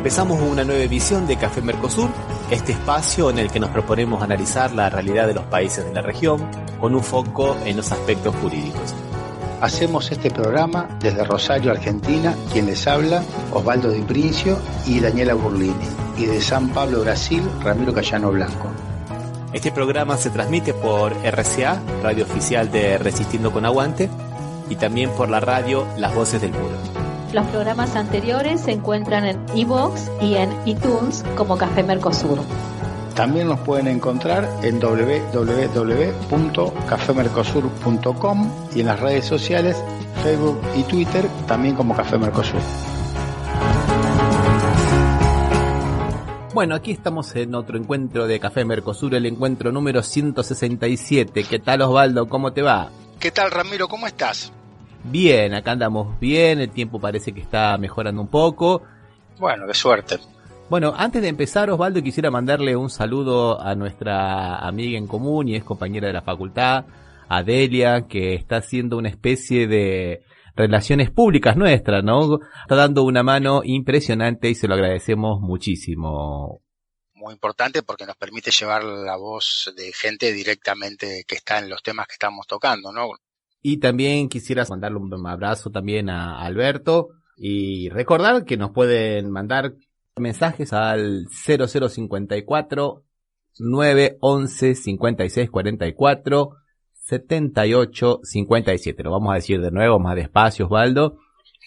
Empezamos una nueva edición de Café Mercosur, este espacio en el que nos proponemos analizar la realidad de los países de la región con un foco en los aspectos jurídicos. Hacemos este programa desde Rosario, Argentina, quien les habla, Osvaldo Di Princio y Daniela Burlini, y de San Pablo, Brasil, Ramiro Cayano Blanco. Este programa se transmite por RCA, radio oficial de Resistiendo con Aguante, y también por la radio Las Voces del Muro. Los programas anteriores se encuentran en iVoox y en iTunes como Café Mercosur. También nos pueden encontrar en www.cafemercosur.com y en las redes sociales, Facebook y Twitter, también como Café Mercosur. Bueno, aquí estamos en otro encuentro de Café Mercosur, el encuentro número 167. ¿Qué tal, Osvaldo? ¿Cómo te va? ¿Qué tal, Ramiro? ¿Cómo estás? Bien, acá andamos bien, el tiempo parece que está mejorando un poco. Bueno, qué suerte. Bueno, antes de empezar, Osvaldo, quisiera mandarle un saludo a nuestra amiga en común y es compañera de la facultad, Adelia, que está haciendo una especie de relaciones públicas nuestras, ¿no? Está dando una mano impresionante y se lo agradecemos muchísimo. Muy importante porque nos permite llevar la voz de gente directamente que está en los temas que estamos tocando, ¿no? Y también quisiera mandarle un abrazo también a Alberto y recordar que nos pueden mandar mensajes al 0054 911 5644 78 57. Lo vamos a decir de nuevo, más despacio, Osvaldo.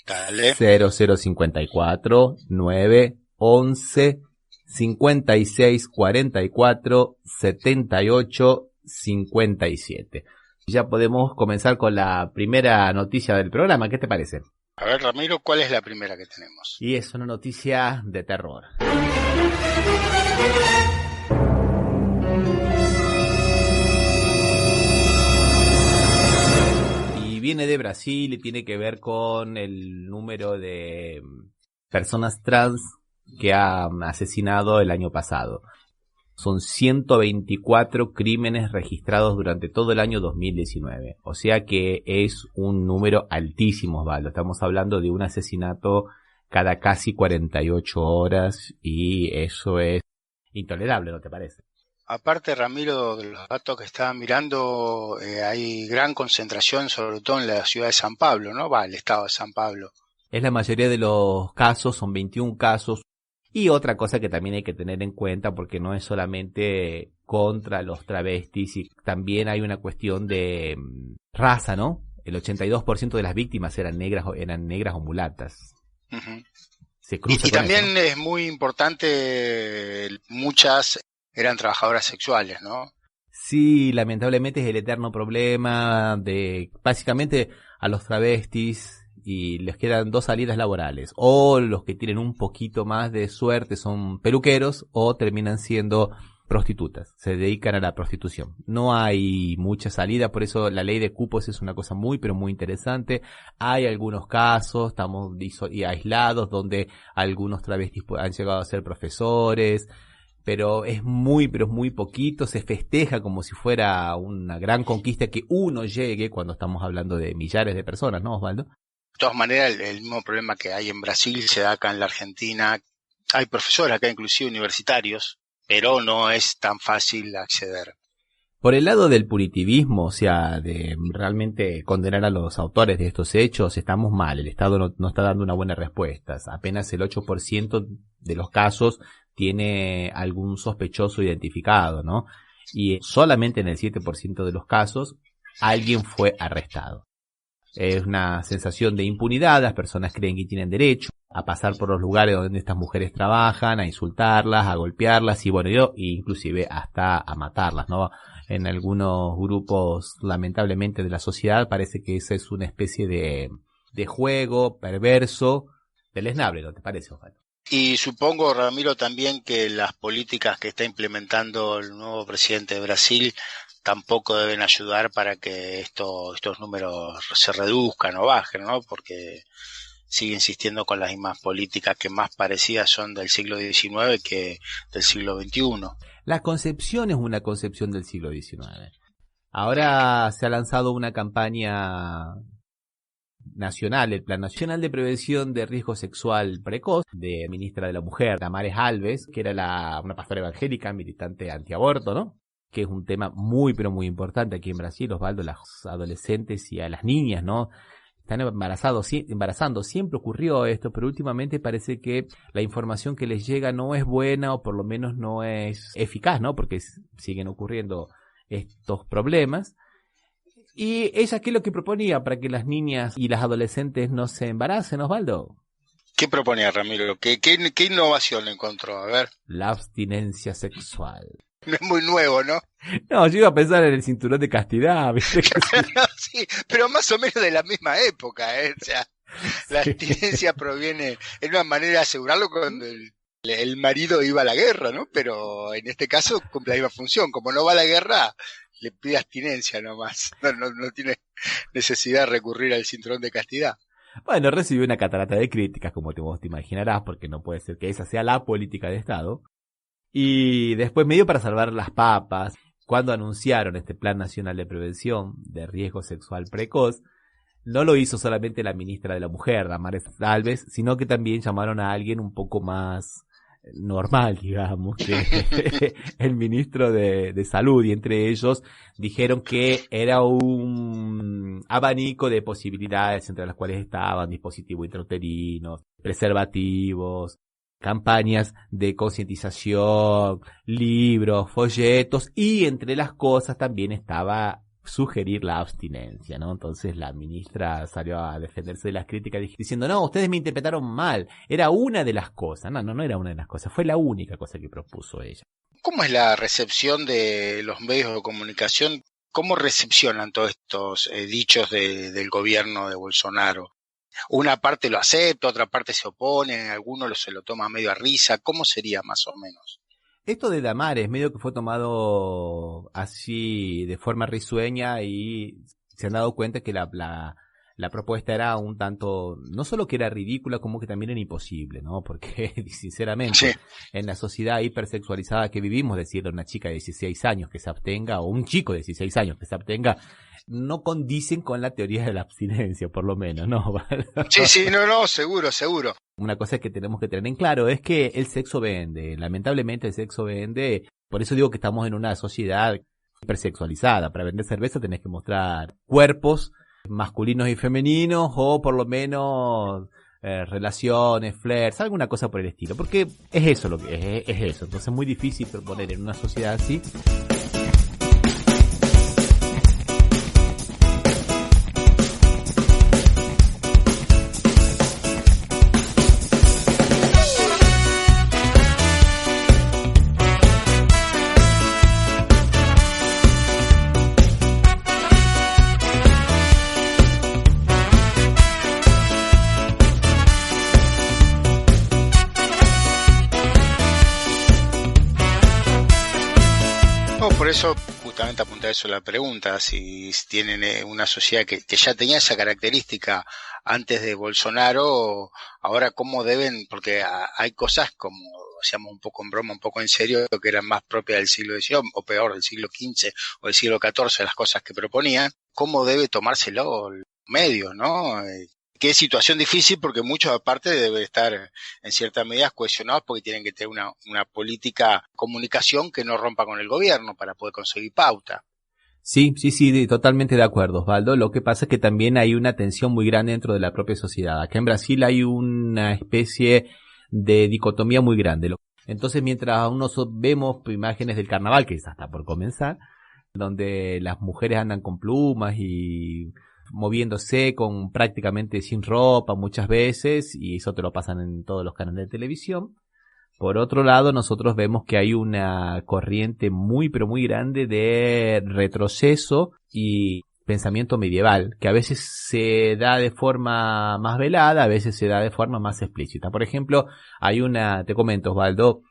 Dale. 0054 911 5644 78 57. Ya podemos comenzar con la primera noticia del programa. ¿Qué te parece? A ver, Ramiro, ¿cuál es la primera que tenemos? Y es una noticia de terror. Y viene de Brasil y tiene que ver con el número de personas trans que han asesinado el año pasado. Son 124 crímenes registrados durante todo el año 2019. O sea que es un número altísimo, Osvaldo. Estamos hablando de un asesinato cada casi 48 horas y eso es intolerable, ¿no te parece? Aparte, Ramiro, de los datos que estaba mirando, hay gran concentración, sobre todo en la ciudad de San Pablo, ¿no? El estado de San Pablo. Es la mayoría de los casos, son 21 casos. Y otra cosa que también hay que tener en cuenta, porque no es solamente contra los travestis, y también hay una cuestión de raza, ¿no? El 82% de las víctimas eran negras o mulatas. Uh-huh. Se cruza y con también eso, ¿no? es muy importante, muchas eran trabajadoras sexuales, ¿no? Sí, lamentablemente es el eterno problema de, básicamente, a los travestis y les quedan dos salidas laborales. O los que tienen un poquito más de suerte son peluqueros o terminan siendo prostitutas. Se dedican a la prostitución. No hay mucha salida, por eso la ley de cupos es una cosa muy, pero muy interesante. Hay algunos casos, estamos aislados, donde algunos travestis han llegado a ser profesores, pero es muy, pero muy poquito. Se festeja como si fuera una gran conquista que uno llegue cuando estamos hablando de millares de personas, ¿no, Osvaldo? De todas maneras, el mismo problema que hay en Brasil se da acá en la Argentina. Hay profesores acá, inclusive universitarios, pero no es tan fácil acceder. Por el lado del punitivismo, o sea, de realmente condenar a los autores de estos hechos, estamos mal. El Estado no está dando una buena respuesta. Apenas el 8% de los casos tiene algún sospechoso identificado, ¿no? Y solamente en el 7% de los casos alguien fue arrestado. Es una sensación de impunidad, las personas creen que tienen derecho a pasar por los lugares donde estas mujeres trabajan, a insultarlas, a golpearlas y bueno, inclusive hasta a matarlas, ¿no? En algunos grupos, lamentablemente, de la sociedad parece que esa es una especie de juego perverso, deleznable, ¿no te parece, Osvaldo? Y supongo, Ramiro, también que las políticas que está implementando el nuevo presidente de Brasil tampoco deben ayudar para que estos números se reduzcan o bajen, ¿no? Porque sigue insistiendo con las mismas políticas que más parecidas son del siglo XIX que del siglo XXI. La concepción es una concepción del siglo XIX. Ahora se ha lanzado una campaña nacional, el Plan Nacional de Prevención de Riesgo Sexual Precoz, de ministra de la Mujer, Damares Alves, que era una pastora evangélica, militante antiaborto, ¿no? Que es un tema muy, pero muy importante aquí en Brasil, Osvaldo, las adolescentes y a las niñas, ¿no? Están embarazando, siempre ocurrió esto, pero últimamente parece que la información que les llega no es buena o por lo menos no es eficaz, ¿no? Porque siguen ocurriendo estos problemas. ¿Y ella qué es lo que proponía para que las niñas y las adolescentes no se embaracen, Osvaldo? ¿Qué proponía, Ramiro? ¿Qué innovación encontró? A ver. La abstinencia sexual. No es muy nuevo, ¿no? No, yo iba a pensar en el cinturón de castidad, ¿viste? Sí, pero más o menos de la misma época, ¿eh? O sea, la abstinencia proviene, es una manera de asegurarlo cuando el marido iba a la guerra, ¿no? Pero en este caso cumple la misma función. Como no va a la guerra, le pide abstinencia nomás. No tiene necesidad de recurrir al cinturón de castidad. Bueno, recibió una catarata de críticas, como vos te imaginarás, porque no puede ser que esa sea la política de Estado. Y después, medio para salvar las papas, cuando anunciaron este Plan Nacional de Prevención de Riesgo Sexual Precoz, no lo hizo solamente la ministra de la Mujer, Damares Alves, sino que también llamaron a alguien un poco más normal, digamos, que el ministro de Salud, y entre ellos dijeron que era un abanico de posibilidades entre las cuales estaban dispositivos intrauterinos, preservativos, campañas de concientización, libros, folletos, y entre las cosas también estaba sugerir la abstinencia, ¿no? Entonces la ministra salió a defenderse de las críticas diciendo, no, ustedes me interpretaron mal, era una de las cosas. No era una de las cosas, fue la única cosa que propuso ella. ¿Cómo es la recepción de los medios de comunicación? ¿Cómo recepcionan todos estos dichos del gobierno de Bolsonaro? Una parte lo acepta, otra parte se opone, alguno se lo toma medio a risa. ¿Cómo sería más o menos? Esto de Damares medio que fue tomado así de forma risueña y se han dado cuenta que la propuesta era un tanto, no solo que era ridícula, como que también era imposible, ¿no? Porque, sinceramente, sí, en la sociedad hipersexualizada que vivimos, decirle a una chica de 16 años que se abstenga, o un chico de 16 años que se abstenga, no condicen con la teoría de la abstinencia, por lo menos, ¿no? Sí, no, seguro. Una cosa que tenemos que tener en claro es que el sexo vende, lamentablemente el sexo vende, por eso digo que estamos en una sociedad hipersexualizada. Para vender cerveza tenés que mostrar cuerpos masculinos y femeninos, o por lo menos relaciones, flirts, alguna cosa por el estilo, porque es eso lo que es eso. Entonces es muy difícil proponer en una sociedad así. Por eso justamente apunta eso la pregunta, si tienen una sociedad que ya tenía esa característica antes de Bolsonaro, ahora cómo deben, porque hay cosas como, hacíamos un poco en broma, un poco en serio, que eran más propias del siglo XIX, o peor, del siglo XV o del siglo XIV, las cosas que proponían, cómo debe tomárselo el medio, ¿no? Qué situación difícil, porque muchos aparte deben estar en cierta medida cohesionados porque tienen que tener una política de comunicación que no rompa con el gobierno para poder conseguir pauta. Sí, totalmente de acuerdo, Osvaldo. Lo que pasa es que también hay una tensión muy grande dentro de la propia sociedad. Acá en Brasil hay una especie de dicotomía muy grande. Entonces, mientras unos vemos imágenes del carnaval, que está por comenzar, donde las mujeres andan con plumas y moviéndose con prácticamente sin ropa muchas veces, y eso te lo pasan en todos los canales de televisión. Por otro lado, nosotros vemos que hay una corriente muy pero muy grande de retroceso y pensamiento medieval, que a veces se da de forma más velada, a veces se da de forma más explícita. Por ejemplo, te comento, Osvaldo,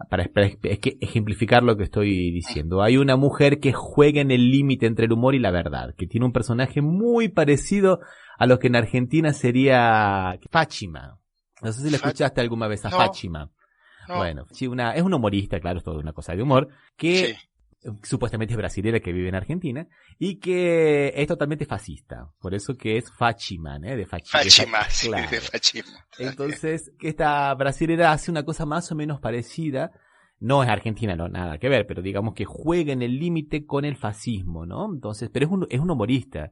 para ejemplificar lo que estoy diciendo. Hay una mujer que juega en el límite entre el humor y la verdad, que tiene un personaje muy parecido a lo que en Argentina sería Fátima. No sé si la escuchaste alguna vez a Fátima. No. Bueno, sí, es una humorista, claro, es toda una cosa de humor, que supuestamente es brasilera que vive en Argentina, y que es totalmente fascista. Por eso que es Fachiman, de Fáchima, sí, claro. de Fáchima. Entonces, que esta brasilera hace una cosa más o menos parecida. No es argentina, no, nada que ver, pero digamos que juega en el límite con el fascismo, ¿no? Entonces, pero es un humorista.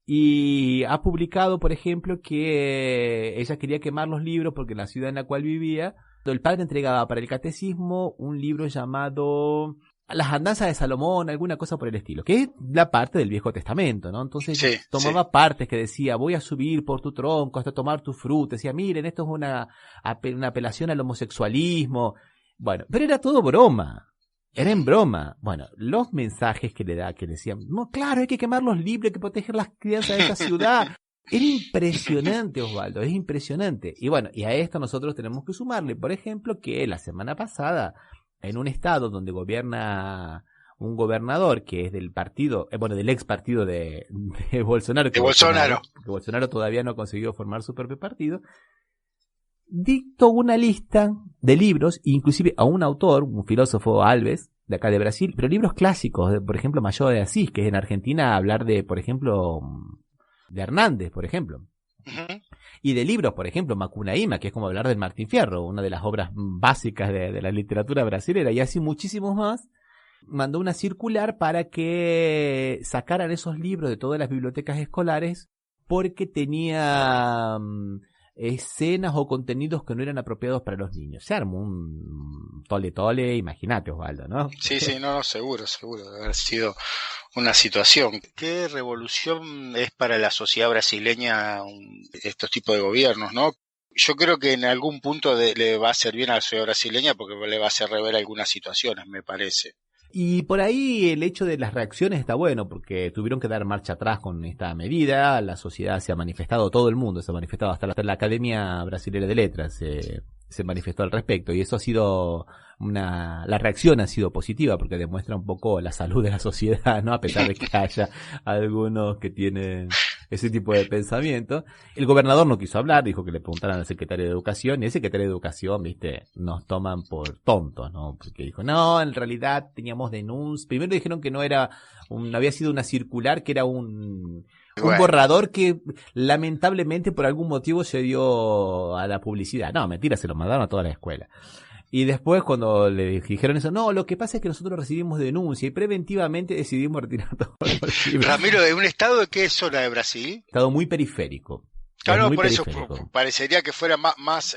Y ha publicado, por ejemplo, que ella quería quemar los libros porque en la ciudad en la cual vivía, el padre entregaba para el catecismo un libro llamado Las andanzas de Salomón, alguna cosa por el estilo, que es la parte del Viejo Testamento, ¿no? Entonces Sí, tomaba partes que decía, voy a subir por tu tronco hasta tomar tu fruta. Decía, miren, esto es una apelación al homosexualismo. Bueno, pero era todo broma. Era en broma. Bueno, los mensajes que le da, que decían, no, claro, hay que quemar los libros, hay que proteger las crianzas de esta ciudad. Era impresionante, Osvaldo, es impresionante. Y bueno, y a esto nosotros tenemos que sumarle, por ejemplo, que la semana pasada, en un estado donde gobierna un gobernador que es del partido, del ex partido de Bolsonaro, De Bolsonaro. Que Bolsonaro todavía no ha conseguido formar su propio partido, dictó una lista de libros, inclusive a un autor, un filósofo Alves, de acá de Brasil, pero libros clásicos, por ejemplo, Machado de Asís, que es en Argentina hablar de, por ejemplo, de Hernández, por ejemplo. Uh-huh. Y de libros, por ejemplo, Macunaíma, que es como hablar del Martín Fierro, una de las obras básicas de la literatura brasilera, y así muchísimos más. Mandó una circular para que sacaran esos libros de todas las bibliotecas escolares porque tenía escenas o contenidos que no eran apropiados para los niños. Se armó un tole, imagínate, Osvaldo, ¿no? Sí, no, seguro, debe haber sido una situación. ¿Qué revolución es para la sociedad brasileña estos tipos de gobiernos, no? Yo creo que en algún punto le va a hacer bien a la sociedad brasileña porque le va a hacer rever algunas situaciones, me parece. Y por ahí el hecho de las reacciones está bueno, porque tuvieron que dar marcha atrás con esta medida, la sociedad se ha manifestado, todo el mundo se ha manifestado, hasta la Academia Brasilera de Letras se manifestó al respecto, y eso ha sido la reacción ha sido positiva, porque demuestra un poco la salud de la sociedad, ¿no? A pesar de que haya algunos que tienen ese tipo de pensamiento. El gobernador no quiso hablar, dijo que le preguntaran al secretario de Educación, y el secretario de Educación, nos toman por tontos, ¿no? Porque dijo, no, en realidad teníamos denuncias. Primero dijeron que no había sido una circular, que era un borrador que lamentablemente por algún motivo se dio a la publicidad. No, mentira, se lo mandaron a toda la escuela. Y después cuando le dijeron eso, no, lo que pasa es que nosotros recibimos denuncia y preventivamente decidimos retirar todos los libros. Ramiro, ¿de un estado de qué zona de Brasil? Estado muy periférico. Claro, muy por periférico. Eso parecería que fuera más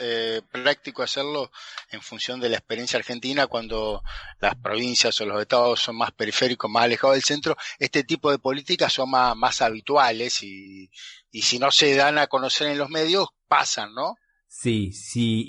práctico hacerlo en función de la experiencia argentina, cuando las provincias o los estados son más periféricos, más alejados del centro. Este tipo de políticas son más habituales y si no se dan a conocer en los medios, pasan, ¿no? Sí,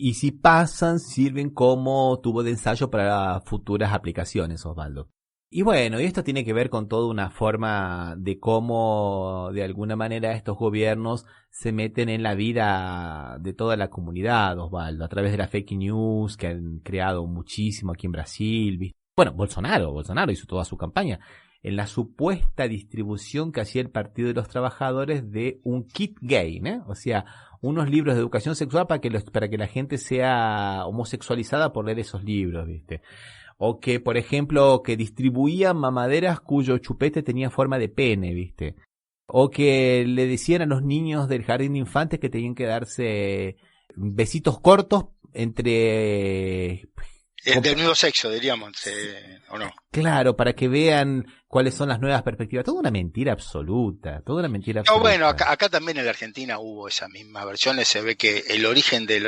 y si pasan, sirven como tubo de ensayo para futuras aplicaciones, Osvaldo. Y bueno, y esto tiene que ver con toda una forma de cómo, de alguna manera, estos gobiernos se meten en la vida de toda la comunidad, Osvaldo, a través de la fake news que han creado muchísimo aquí en Brasil, ¿viste? Bueno, Bolsonaro hizo toda su campaña en la supuesta distribución que hacía el Partido de los Trabajadores de un kit gay, ¿no? O sea, unos libros de educación sexual para que la gente sea homosexualizada por leer esos libros, ¿viste? O que, por ejemplo, que distribuían mamaderas cuyo chupete tenía forma de pene, ¿viste? O que le decían a los niños del jardín de infantes que tenían que darse besitos cortos entre... Del mismo sexo, diríamos, ¿o no? Claro, para que vean cuáles son las nuevas perspectivas. Toda una mentira absoluta, No, bueno, acá también en la Argentina hubo esas mismas versiones. Se ve que el origen de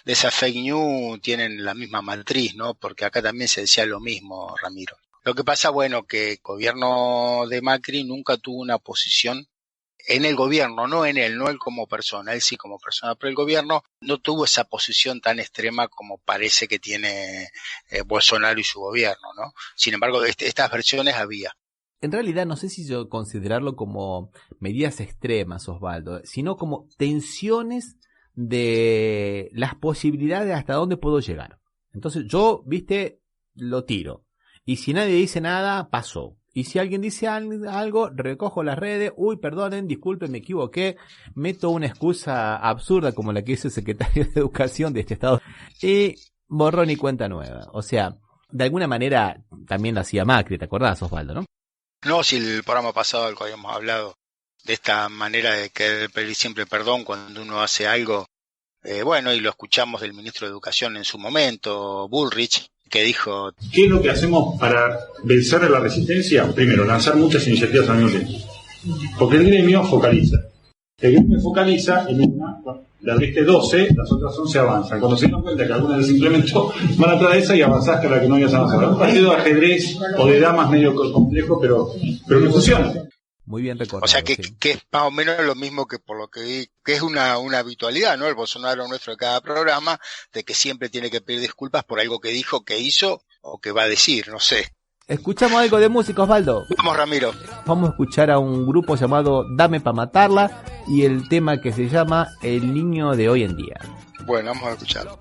esas fake news tienen la misma matriz, ¿no? Porque acá también se decía lo mismo, Ramiro. Lo que pasa, bueno, que el gobierno de Macri nunca tuvo una posición en el gobierno, no en él, no él como persona, él sí como persona, pero el gobierno no tuvo esa posición tan extrema como parece que tiene Bolsonaro y su gobierno, ¿no? Sin embargo, estas versiones había. En realidad no sé si yo considerarlo como medidas extremas, Osvaldo, sino como tensiones de las posibilidades de hasta dónde puedo llegar. Entonces yo, lo tiro. Y si nadie dice nada, pasó. Y si alguien dice algo, recojo las redes, perdonen, disculpen, me equivoqué, meto una excusa absurda como la que hizo el secretario de Educación de este estado y borrón y cuenta nueva. O sea, de alguna manera también lo hacía Macri, ¿te acordás, Osvaldo, no? No, si el programa pasado al que habíamos hablado de esta manera de querer pedir siempre perdón cuando uno hace algo, bueno, y lo escuchamos del ministro de Educación en su momento, Bullrich, que dijo... ¿Qué es lo que hacemos para vencer la resistencia? Primero, lanzar muchas iniciativas al mismo tiempo. Porque el gremio focaliza. El gremio focaliza en una, le diste 12, las otras 11 avanzan. Cuando se dan cuenta que alguna les implementó, van atrás de esa y avanzás que la que no habías avanzado. Un partido de ajedrez o de damas medio complejo, pero no funciona. Muy bien recordado. O sea que, sí. que es más o menos lo mismo que por lo que vi, que es una habitualidad, ¿no? El Bolsonaro nuestro de cada programa, de que siempre tiene que pedir disculpas por algo que dijo, que hizo o que va a decir, no sé. Escuchamos algo de música, Osvaldo. Vamos, Ramiro. Vamos a escuchar a un grupo llamado Dame pa' Matarla y el tema que se llama El Niño de Hoy en Día. Bueno, vamos a escucharlo.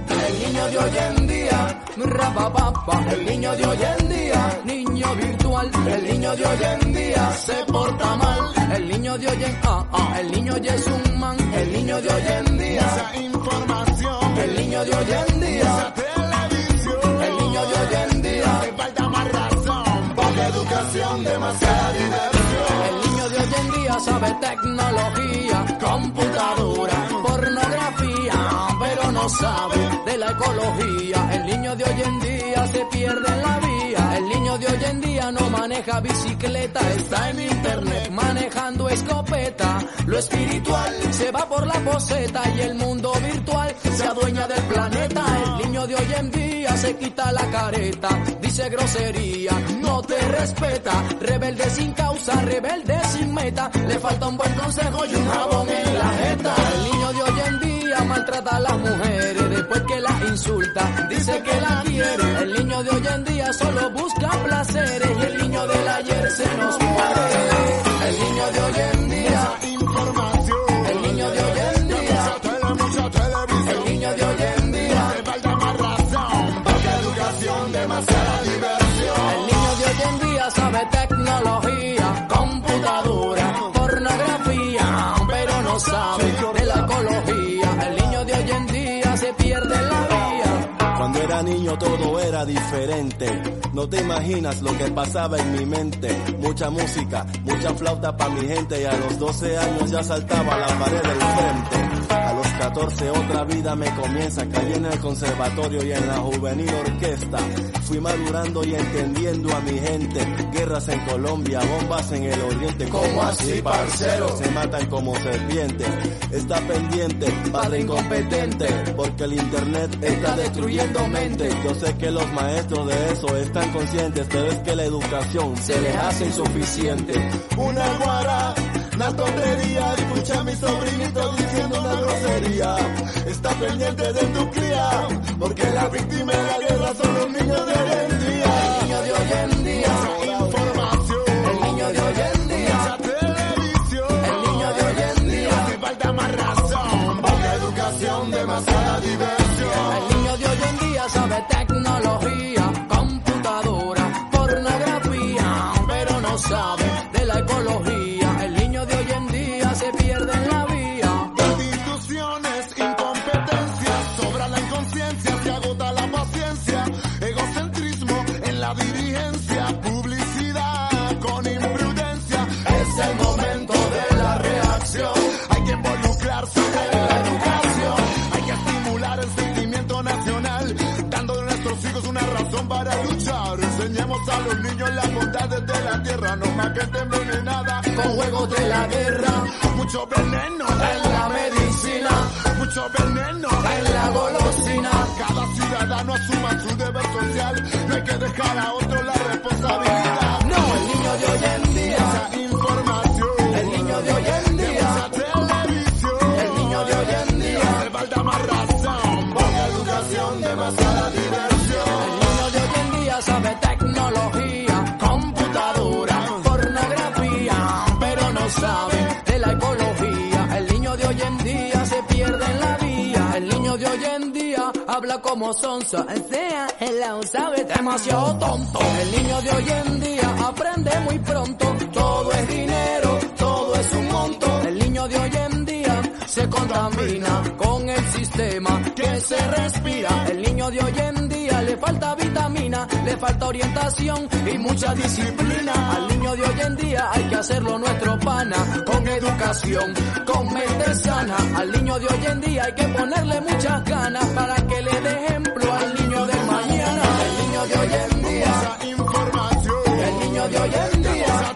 El niño de hoy en día, rapapapa, el niño de hoy en día, niño virtual, el niño de hoy en día se porta mal, el niño de hoy en el niño ya es un man, el niño de hoy en día, esa información, el niño de hoy en día, televisión, el niño de hoy en día, te falta más razón, poca educación, demasiada diversión, el niño de hoy en día sabe tecnología, computadora, pornografía, pero no sabe de la ecología. El niño de hoy en día se pierde en la vía. El niño de hoy en día no maneja bicicleta, está en internet manejando escopeta. Lo espiritual se va por la poseta y el mundo virtual se adueña del planeta. El niño de hoy en día se quita la careta, dice grosería, no te respeta. Rebelde sin causa, rebelde sin meta. Le falta un buen consejo y un jabón en la jeta. El niño de hoy en día maltrata a las mujeres después que las insulta, dice que la quiere. El niño de hoy en día solo busca placeres y el niño del ayer se nos muere. El niño de hoy en día, información. El niño de hoy en día, el niño de hoy en día, le falta más razón, poca educación, demasiada diversión. El niño de hoy en día sabe tecnología, computadora, pornografía, pero no sabe de la ecología. El niño de hoy en día se pierde en la vía. Cuando era niño todo era diferente. No te imaginas lo que pasaba en mi mente. Mucha música, mucha flauta pa' mi gente. Y a los 12 años ya saltaba a la pared del frente. A los 14 otra vida me comienza. Caí en el conservatorio y en la juvenil orquesta. Fui madurando y entendiendo a mi gente. Guerras en Colombia, bombas en el oriente. ¿Cómo así, parcero? Se matan como serpientes. Está pendiente, padre incompetente, porque el internet está destruyendo mente. Yo sé que los maestros de eso están conscientes, pero es que la educación se les hace insuficiente. Una guara, una tontería, escucha a mi sobrinito diciendo una grosería. Está pendiente de tu cría, porque la víctima de la guerra son los niños de hoy en día. El niño de hoy en día, información. El niño de hoy en día, televisión. El niño de hoy en día, te falta más razón, poca educación, demasiada diversión. El niño de hoy en día sabe tecnología, computadora, pornografía, pero no sabe de la ecología. El niño de hoy en día se pierde en la vía. Instituciones, incompetencia, sobra la inconsciencia, se agota la paciencia, egocentrismo en la dirigencia, publicidad con imprudencia. Es el momento de la reacción, hay que involucrarse en la educación, hay que estimular el sentimiento nacional, dándole a nuestros hijos una razón para luchar. Enseñemos a los niños las bondades de la tierra, no más que esté envenenada con juegos de la guerra. Mucho veneno en la medicina, mucho veneno en la golosina. Cada ciudadano asuma su deber social, no hay que dejar a otro la responsabilidad. No, el niño de hoy en día, esa información. El niño de hoy en día, esa televisión. El niño de hoy en día, le falta más razón, poca educación, demasiada diversión. El niño de hoy en día sabe tecnología, computadora, pornografía, pero no sabe de la ecología. El niño de hoy en día se pierde en la vía. El niño de hoy en día habla como sonsa, o sea, él la sabe demasiado tonto. El niño de hoy en día aprende muy pronto, todo es dinero, todo es un monto. El niño de hoy en día se contamina con el sistema que se respira. El niño de hoy en día le falta vitamina, le falta orientación y mucha disciplina. Al niño de hoy en día hay que hacerlo nuestro pana, con educación, con mente sana. Al niño de hoy en día hay que ponerle muchas ganas para que le dé ejemplo al niño del mañana. El niño de hoy en día, el niño de hoy en día,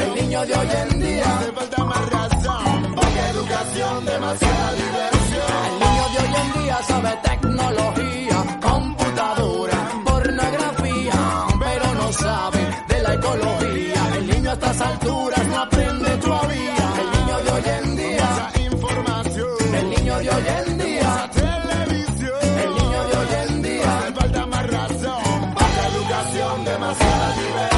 el niño de hoy en día, hace falta más razón, poca educación, demasiada diversión. El niño de hoy en día sabe tecnología, computadora, pornografía, pero no sabe de la ecología. El niño a estas alturas no aprende todavía. El niño de hoy en día, el niño de hoy en día, el niño de hoy en día, hace falta más razón, poca educación, demasiada diversión.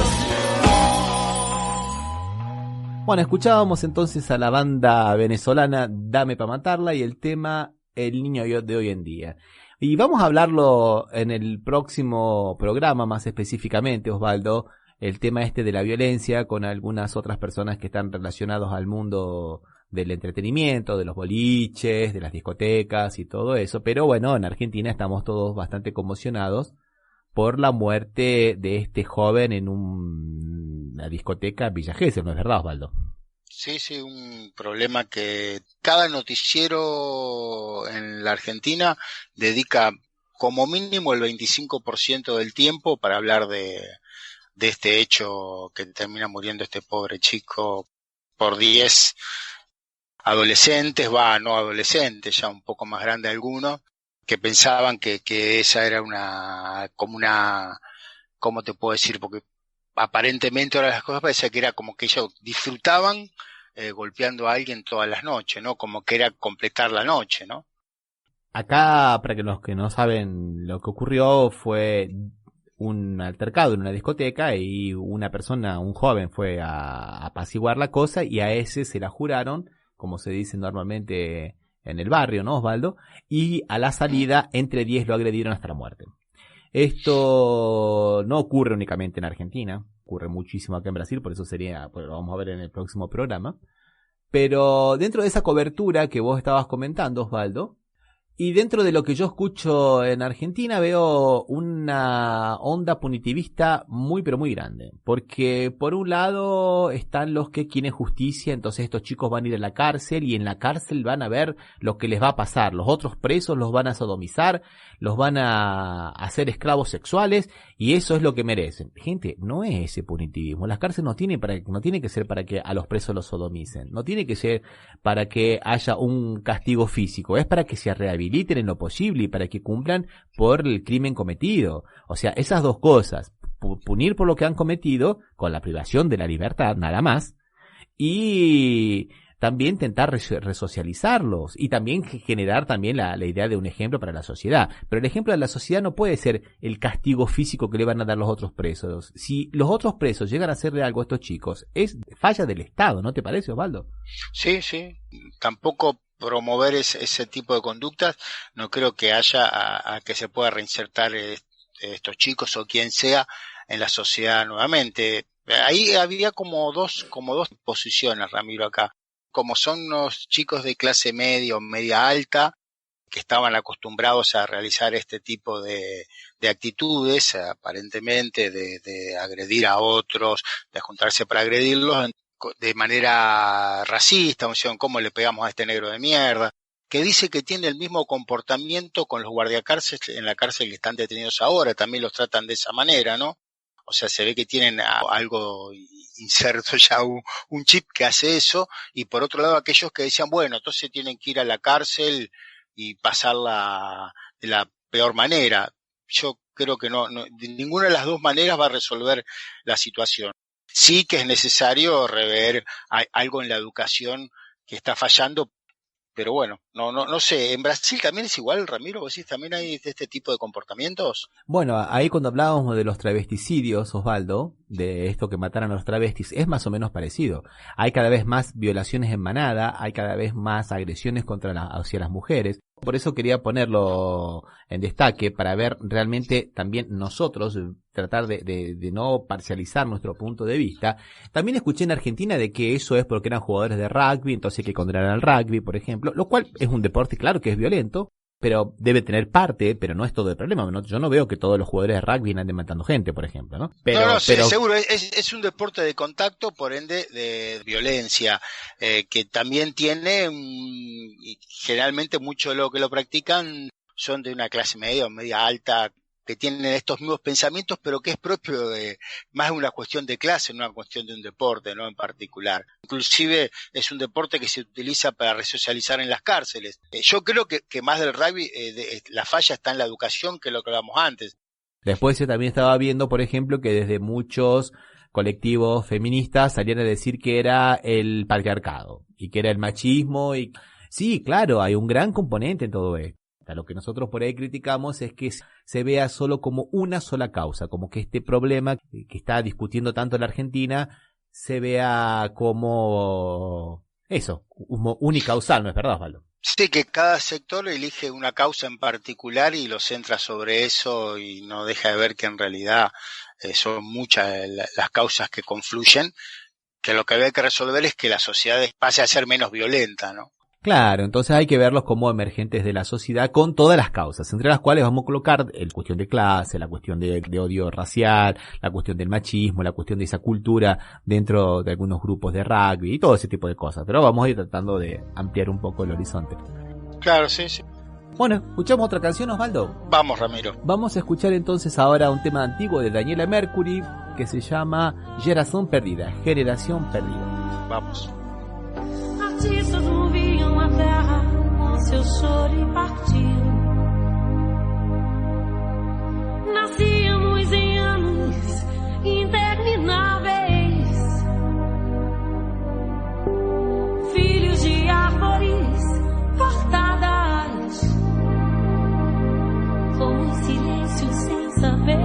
Bueno, escuchábamos entonces a la banda venezolana Dame pa' Matarla y el tema El niño de hoy en día. Y vamos a hablarlo en el próximo programa más específicamente, Osvaldo, el tema este de la violencia con algunas otras personas que están relacionados al mundo del entretenimiento, de los boliches, de las discotecas y todo eso. Pero bueno, en Argentina estamos todos bastante conmocionados por la muerte de este joven en una discoteca en Villa Gesell, ¿no es verdad, Osvaldo? Sí, sí, un problema que cada noticiero en la Argentina dedica como mínimo el 25% del tiempo para hablar de este hecho que termina muriendo este pobre chico por 10 adolescentes, no adolescentes, ya un poco más grande alguno, que pensaban que esa era ¿cómo te puedo decir? Porque aparentemente ahora las cosas parecía que era como que ellos disfrutaban golpeando a alguien todas las noches, ¿no? Como que era completar la noche, ¿no? Acá, para que los que no saben lo que ocurrió, fue un altercado en una discoteca y una persona, un joven, fue a apaciguar la cosa y a ese se la juraron, como se dice normalmente en el barrio, ¿no, Osvaldo? Y a la salida, entre 10 lo agredieron hasta la muerte. Esto no ocurre únicamente en Argentina, ocurre muchísimo acá en Brasil, por eso lo vamos a ver en el próximo programa. Pero dentro de esa cobertura que vos estabas comentando, Osvaldo, y dentro de lo que yo escucho en Argentina, veo una onda punitivista muy pero muy grande. Porque por un lado están los que quieren justicia, entonces estos chicos van a ir a la cárcel y en la cárcel van a ver lo que les va a pasar. Los otros presos los van a sodomizar, los van a hacer esclavos sexuales y eso es lo que merecen. Gente, no es ese punitivismo. Las cárceles no tiene que ser para que a los presos los sodomicen. No tiene que ser para que haya un castigo físico. Es para que se rehabiliten en lo posible y para que cumplan por el crimen cometido. O sea, esas dos cosas, punir por lo que han cometido con la privación de la libertad, nada más, y también intentar resocializarlos y también generar también la idea de un ejemplo para la sociedad. Pero el ejemplo de la sociedad no puede ser el castigo físico que le van a dar los otros presos. Si los otros presos llegan a hacerle algo a estos chicos, es falla del Estado, ¿no te parece, Osvaldo? Sí, sí. Tampoco promover ese tipo de conductas, no creo que haya a que se pueda reinsertar estos chicos o quien sea en la sociedad nuevamente. Ahí había como dos posiciones, Ramiro, acá. Como son unos chicos de clase media o media alta que estaban acostumbrados a realizar este tipo de actitudes, aparentemente de agredir a otros, de juntarse para agredirlos de manera racista, o sea, cómo le pegamos a este negro de mierda, que dice que tiene el mismo comportamiento con los guardiacárceles en la cárcel que están detenidos ahora, también los tratan de esa manera, ¿no? O sea, se ve que tienen algo inserto ya, un chip que hace eso, y por otro lado aquellos que decían, bueno, entonces tienen que ir a la cárcel y pasarla de la peor manera. Yo creo que no, de ninguna de las dos maneras va a resolver la situación. Sí que es necesario rever algo en la educación que está fallando, pero bueno, no sé, ¿en Brasil también es igual, Ramiro? ¿Vos decís también hay este tipo de comportamientos? Bueno, ahí cuando hablábamos de los travesticidios, Osvaldo, de esto que mataran a los travestis, es más o menos parecido. Hay cada vez más violaciones en manada, hay cada vez más agresiones hacia las mujeres. Por eso quería ponerlo en destaque para ver realmente también nosotros, tratar de no parcializar nuestro punto de vista. También escuché en Argentina de que eso es porque eran jugadores de rugby, entonces hay que condenar al rugby, por ejemplo, lo cual es un deporte, claro que es violento, pero debe tener parte, pero no es todo el problema. Yo no veo que todos los jugadores de rugby anden matando gente, por ejemplo, ¿no? Pero seguro, es un deporte de contacto, por ende de violencia, que también tiene, y generalmente muchos de los que lo practican son de una clase media o media alta, que tienen estos mismos pensamientos, pero que es propio de más una cuestión de clase, no una cuestión de un deporte, ¿no? En particular. Inclusive es un deporte que se utiliza para resocializar en las cárceles. Yo creo que más del rugby, la falla está en la educación, que es lo que hablamos antes. Después yo también estaba viendo, por ejemplo, que desde muchos colectivos feministas salían a decir que era el patriarcado y que era el machismo. Y sí, claro, hay un gran componente en todo esto. Lo que nosotros por ahí criticamos es que se vea solo como una sola causa, como que este problema que está discutiendo tanto la Argentina se vea como eso, como unicausal, ¿no es verdad, Osvaldo? Sí, que cada sector elige una causa en particular y lo centra sobre eso y no deja de ver que en realidad son muchas las causas que confluyen, que lo que había que resolver es que la sociedad pase a ser menos violenta, ¿no? Claro, entonces hay que verlos como emergentes de la sociedad con todas las causas, entre las cuales vamos a colocar la cuestión de clase, la cuestión de odio racial, la cuestión del machismo, la cuestión de esa cultura dentro de algunos grupos de rugby y todo ese tipo de cosas. Pero vamos a ir tratando de ampliar un poco el horizonte. Claro, sí, sí. Bueno, ¿escuchamos otra canción, Osvaldo? Vamos, Ramiro. Vamos a escuchar entonces ahora un tema antiguo de Daniela Mercury que se llama Geração Perdida, Generación Perdida. Vamos. Artistas moviam a terra com seu choro e partiam. Nascíamos em anos intermináveis, filhos de árvores cortadas, com um silêncio sem saber,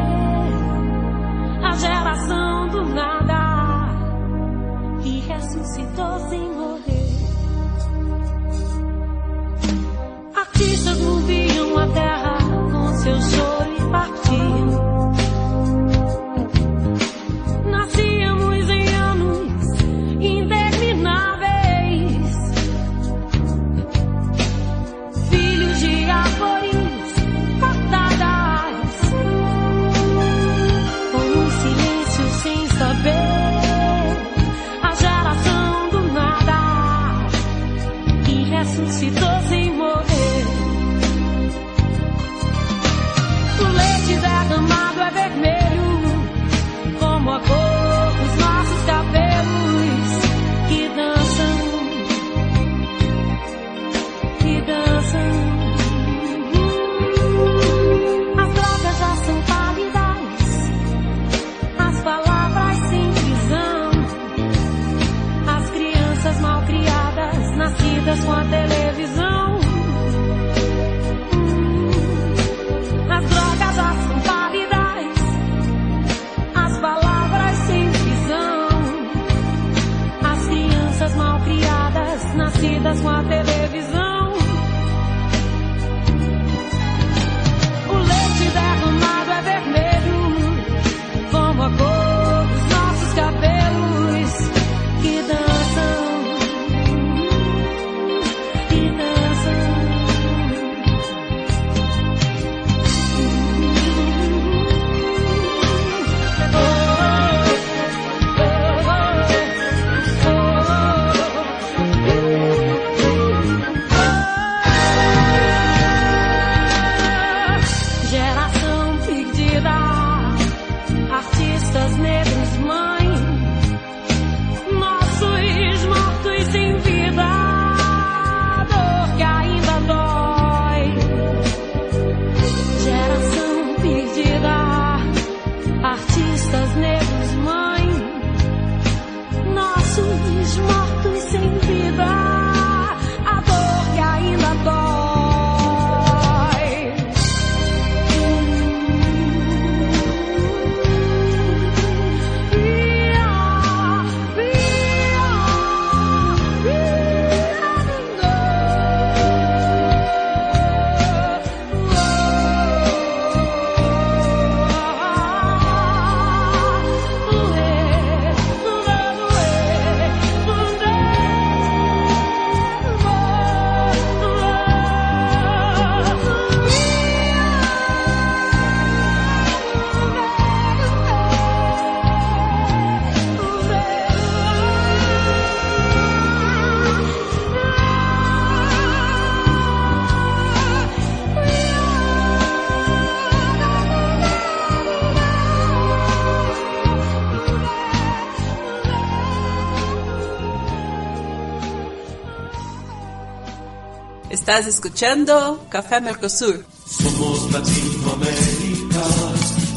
a geração do nada que ressuscitou sem morrer. Artistas moviam a terra com seu choro e partiam. Nascíamos em anos intermináveis, filhos de árvores cortadas, com um silêncio sem saber, a geração do nada que ressuscitou sem morrer. O leite derramado é vermelho, como a cor dos nossos cabelos que dançam, que dançam. As drogas já são pálidas, as palavras sem visão, as crianças mal criadas, nascidas com a televisão. As drogas já são pálidas, Estás escuchando Café Mercosur. Somos Latinoamérica,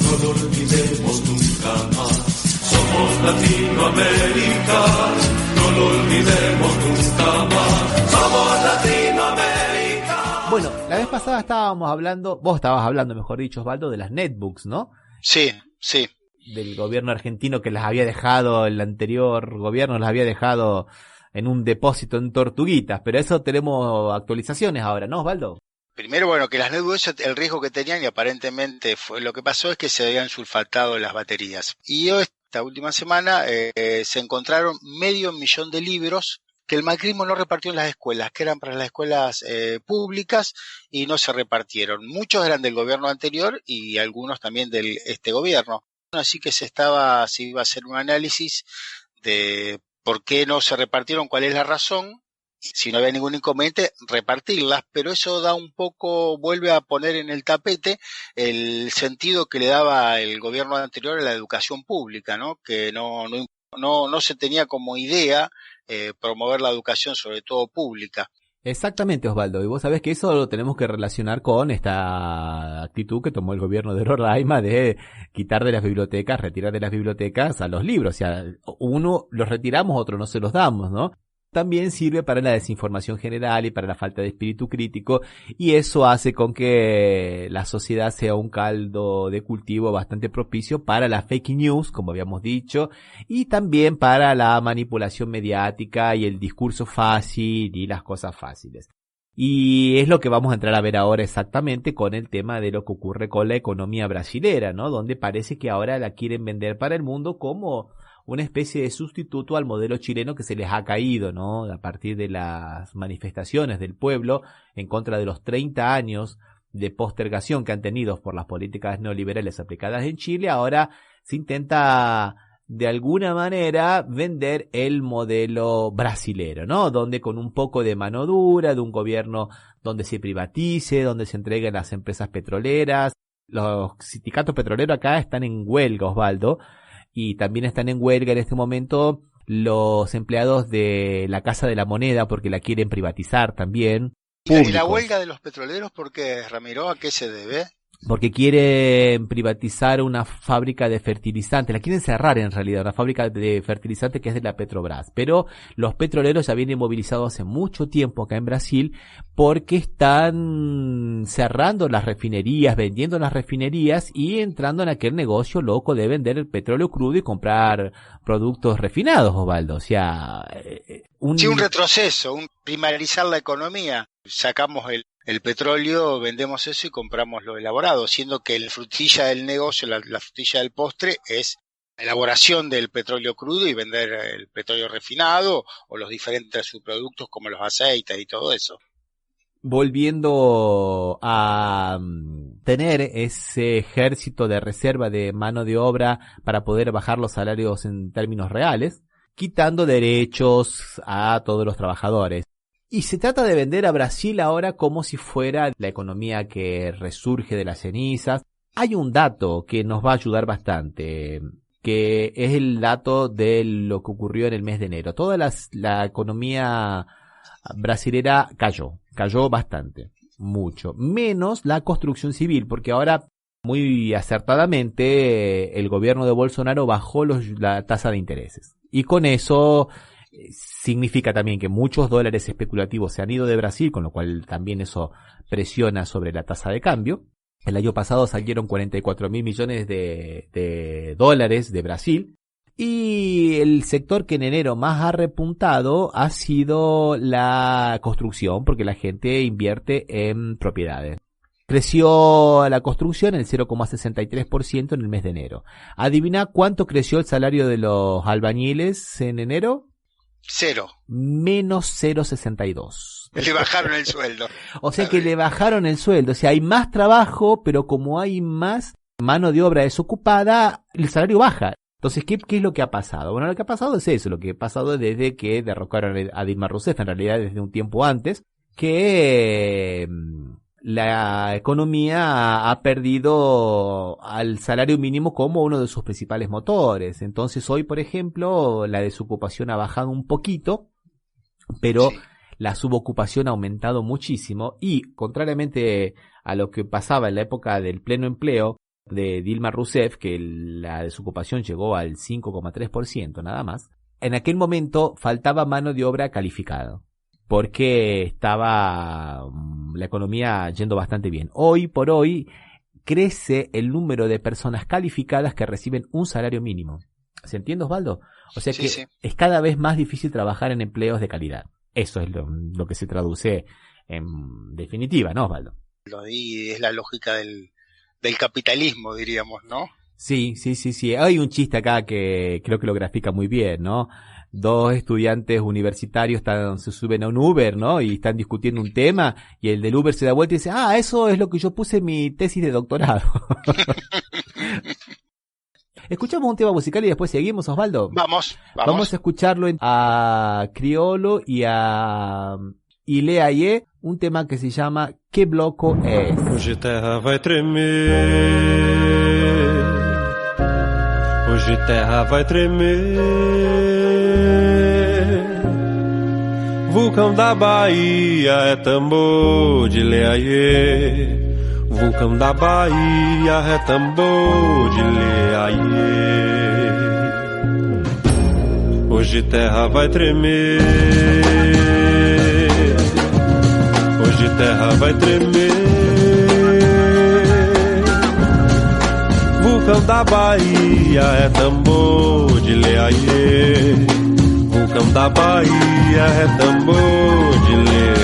no lo olvidemos nunca más. Somos Latinoamérica, no lo olvidemos nunca más. Somos Latinoamérica. Bueno, la vez pasada vos estabas hablando, mejor dicho, Osvaldo, de las netbooks, ¿no? Sí, sí. Del gobierno argentino que las había dejado, el anterior gobierno las había dejado en un depósito en Tortuguitas, pero eso tenemos actualizaciones ahora, ¿no, Osvaldo? Primero, bueno, que las netbooks, el riesgo que tenían, y aparentemente lo que pasó es que se habían sulfatado las baterías. Y esta última semana se encontraron 500.000 de libros que el macrismo no repartió en las escuelas, que eran para las escuelas públicas y no se repartieron. Muchos eran del gobierno anterior y algunos también de este gobierno. Así que se iba a hacer un análisis de por qué no se repartieron, cuál es la razón, si no había ningún inconveniente, repartirlas, pero eso vuelve a poner en el tapete el sentido que le daba el gobierno anterior a la educación pública, ¿no? Que no se tenía como idea promover la educación, sobre todo pública. Exactamente, Osvaldo, y vos sabés que eso lo tenemos que relacionar con esta actitud que tomó el gobierno de Roraima de quitar de las bibliotecas, retirar de las bibliotecas a los libros, o sea, uno los retiramos, otro no se los damos, ¿no? También sirve para la desinformación general y para la falta de espíritu crítico, y eso hace con que la sociedad sea un caldo de cultivo bastante propicio para la fake news, como habíamos dicho, y también para la manipulación mediática y el discurso fácil y las cosas fáciles. Y es lo que vamos a entrar a ver ahora exactamente con el tema de lo que ocurre con la economía brasilera, ¿no? Donde parece que ahora la quieren vender para el mundo como una especie de sustituto al modelo chileno que se les ha caído, ¿no? A partir de las manifestaciones del pueblo en contra de los 30 años de postergación que han tenido por las políticas neoliberales aplicadas en Chile, ahora se intenta de alguna manera vender el modelo brasilero, ¿no? Donde con un poco de mano dura, de un gobierno donde se privatice, donde se entreguen las empresas petroleras. Los sindicatos petroleros acá están en huelga, Osvaldo, y también están en huelga en este momento los empleados de la Casa de la Moneda porque la quieren privatizar también. ¿Y la huelga de los petroleros por qué, Ramiro? ¿A qué se debe? Porque quieren privatizar una fábrica de fertilizantes, la quieren cerrar en realidad, una fábrica de fertilizantes que es de la Petrobras, pero los petroleros ya vienen movilizados hace mucho tiempo acá en Brasil porque están cerrando las refinerías, vendiendo las refinerías y entrando en aquel negocio loco de vender el petróleo crudo y comprar productos refinados, Osvaldo, o sea... un retroceso, primarizar la economía, sacamos el petróleo, vendemos eso y compramos lo elaborado, siendo que la frutilla del negocio, la frutilla del postre es la elaboración del petróleo crudo y vender el petróleo refinado o los diferentes subproductos como los aceites y todo eso. Volviendo a tener ese ejército de reserva de mano de obra para poder bajar los salarios en términos reales, quitando derechos a todos los trabajadores. Y se trata de vender a Brasil ahora como si fuera la economía que resurge de las cenizas. Hay un dato que nos va a ayudar bastante, que es el dato de lo que ocurrió en el mes de enero. Toda la economía brasilera cayó bastante, mucho, menos la construcción civil, porque ahora muy acertadamente el gobierno de Bolsonaro bajó la tasa de intereses. Y con eso significa también que muchos dólares especulativos se han ido de Brasil, con lo cual también eso presiona sobre la tasa de cambio. El año pasado salieron 44.000 millones de dólares de Brasil. Y el sector que en enero más ha repuntado ha sido la construcción, porque la gente invierte en propiedades. Creció la construcción el 0,63% en el mes de enero. ¿Adivina cuánto creció el salario de los albañiles en enero? 0. Menos 0,62. Le bajaron el sueldo. O sea que le bajaron el sueldo. O sea, hay más trabajo, pero como hay más mano de obra desocupada, el salario baja. Entonces, ¿qué es lo que ha pasado? Bueno, lo que ha pasado es eso, lo que ha pasado desde que derrocaron a Dilma Rousseff, en realidad desde un tiempo antes, que la economía ha perdido al salario mínimo como uno de sus principales motores. Entonces hoy, por ejemplo, la desocupación ha bajado un poquito, pero la subocupación ha aumentado muchísimo y, contrariamente a lo que pasaba en la época del pleno empleo de Dilma Rousseff, que la desocupación llegó al 5,3% nada más, en aquel momento faltaba mano de obra calificada, porque estaba la economía yendo bastante bien. Hoy por hoy crece el número de personas calificadas que reciben un salario mínimo. ¿Se entiende, Osvaldo? O sea que es cada vez más difícil trabajar en empleos de calidad. Eso es lo que se traduce en definitiva, ¿no, Osvaldo? Y es la lógica del capitalismo, diríamos, ¿no? Sí. Hay un chiste acá que creo que lo grafica muy bien, ¿no? Dos estudiantes universitarios se suben a un Uber, ¿no? Y están discutiendo un tema y el del Uber se da vuelta y dice, eso es lo que yo puse en mi tesis de doctorado. Escuchamos un tema musical y después seguimos, Osvaldo. Vamos. Vamos a escucharlo a Criolo y a Ilea Ye, un tema que se llama Que Bloco Es. Hoje terra vai tremer, hoje terra vai tremer, vulcão da Bahia é tambor de Leaiê, vulcão da Bahia é tambor de Leaiê. Hoje terra vai tremer, hoje terra vai tremer, vulcão da Bahia é tambor de Leaiê, vulcão da Bahia é tambor de Leaiê.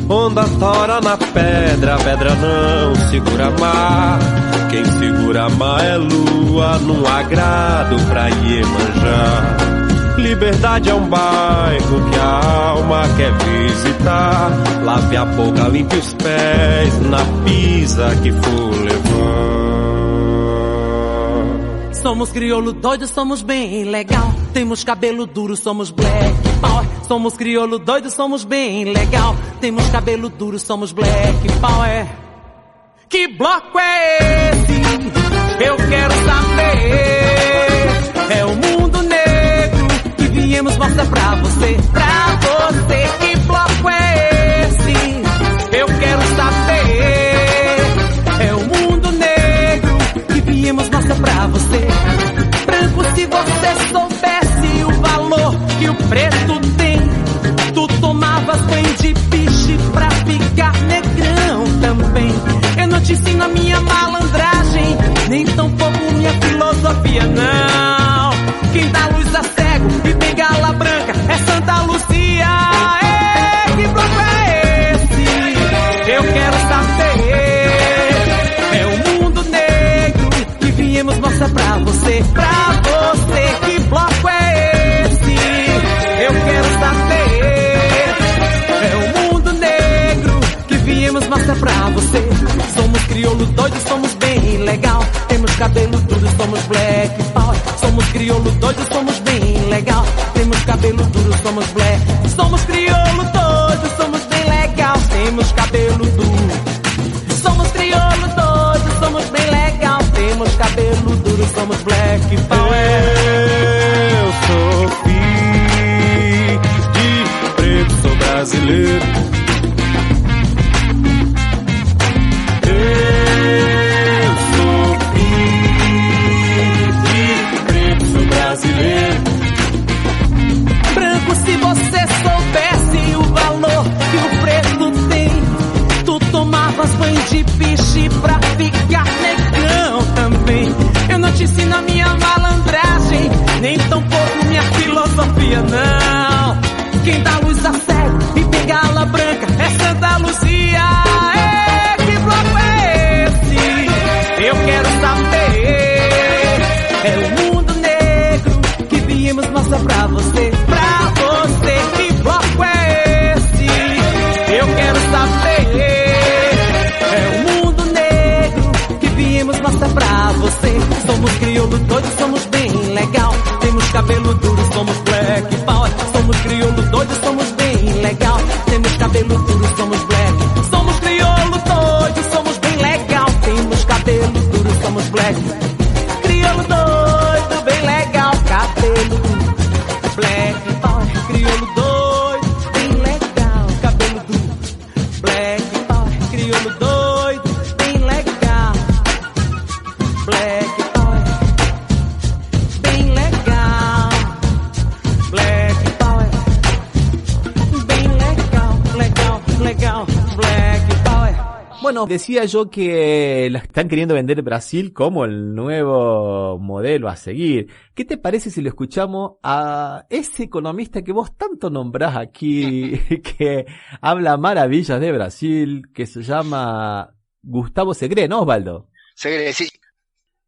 Onda tora na pedra, a pedra não segura mar. Quem segura mar é lua, num agrado pra Iemanjá. Liberdade é um bairro que a alma quer visitar. Lave a boca, limpe os pés na pisa que for levar. Somos crioulo doido, somos bem legal. Temos cabelo duro, somos black power. Somos crioulo doido, somos bem legal. Temos cabelo duro, somos black power. Que bloco é esse? Eu quero saber. É o mundo negro que viemos mostrar pra você. Pra você, que bloco é esse? Eu quero saber. É o mundo negro que viemos mostrar pra você. Branco, se você soubesse o valor que o preto tem, tu tomavas banho de piche pra ficar negrão também. Eu não te ensino a minha malandragem, nem tampouco minha filosofia, não. Quem dá luz a cego e bengala branca é Santa Luzia. Que bloco é esse? Eu quero saber. É o mundo negro que viemos mostrar pra você. Pra você, que bloco é esse? Eu quero saber. É o mundo negro que viemos mostrar pra você. Somos crioulo doido, somos bem legal. Temos cabelo duro, somos black power. Somos crioulo doido, somos bem legal. Temos cabelo duro, somos black. Somos crioulo doido, somos bem legal. Temos cabelo duro. Somos crioulo doido, somos bem legal. Temos cabelo duro, somos black power. Eu sou filho de preto, sou brasileiro. Branco, se você soubesse o valor que o preto tem, tu tomavas banho de piche pra ficar negrão também. Eu não te ensino a minha malandragem, nem tampouco minha filosofia, não. Quem dá luz a cego e bengala branca é Santa Luzia. Que bloco é esse? Eu quero saber. É o mundo negro que viemos mostrar pra você. Pra você, que bloco é esse? Eu quero saber. É o mundo negro que viemos mostrar pra você. Somos crioulo doido, somos bem legal. Temos cabelo duro, somos black power. Somos crioulo doido, somos bem legal. Temos cabelo duro, somos black. Somos crioulo doido, somos bem legal. Temos cabelo duro, somos black. Crioulo doido, bem legal. Cabelo duro, black. Bueno, decía yo que la están queriendo vender Brasil como el nuevo modelo a seguir. ¿Qué te parece si lo escuchamos a ese economista que vos tanto nombrás aquí, que habla maravillas de Brasil, que se llama Gustavo Segre, ¿no, Osvaldo? Segre, sí.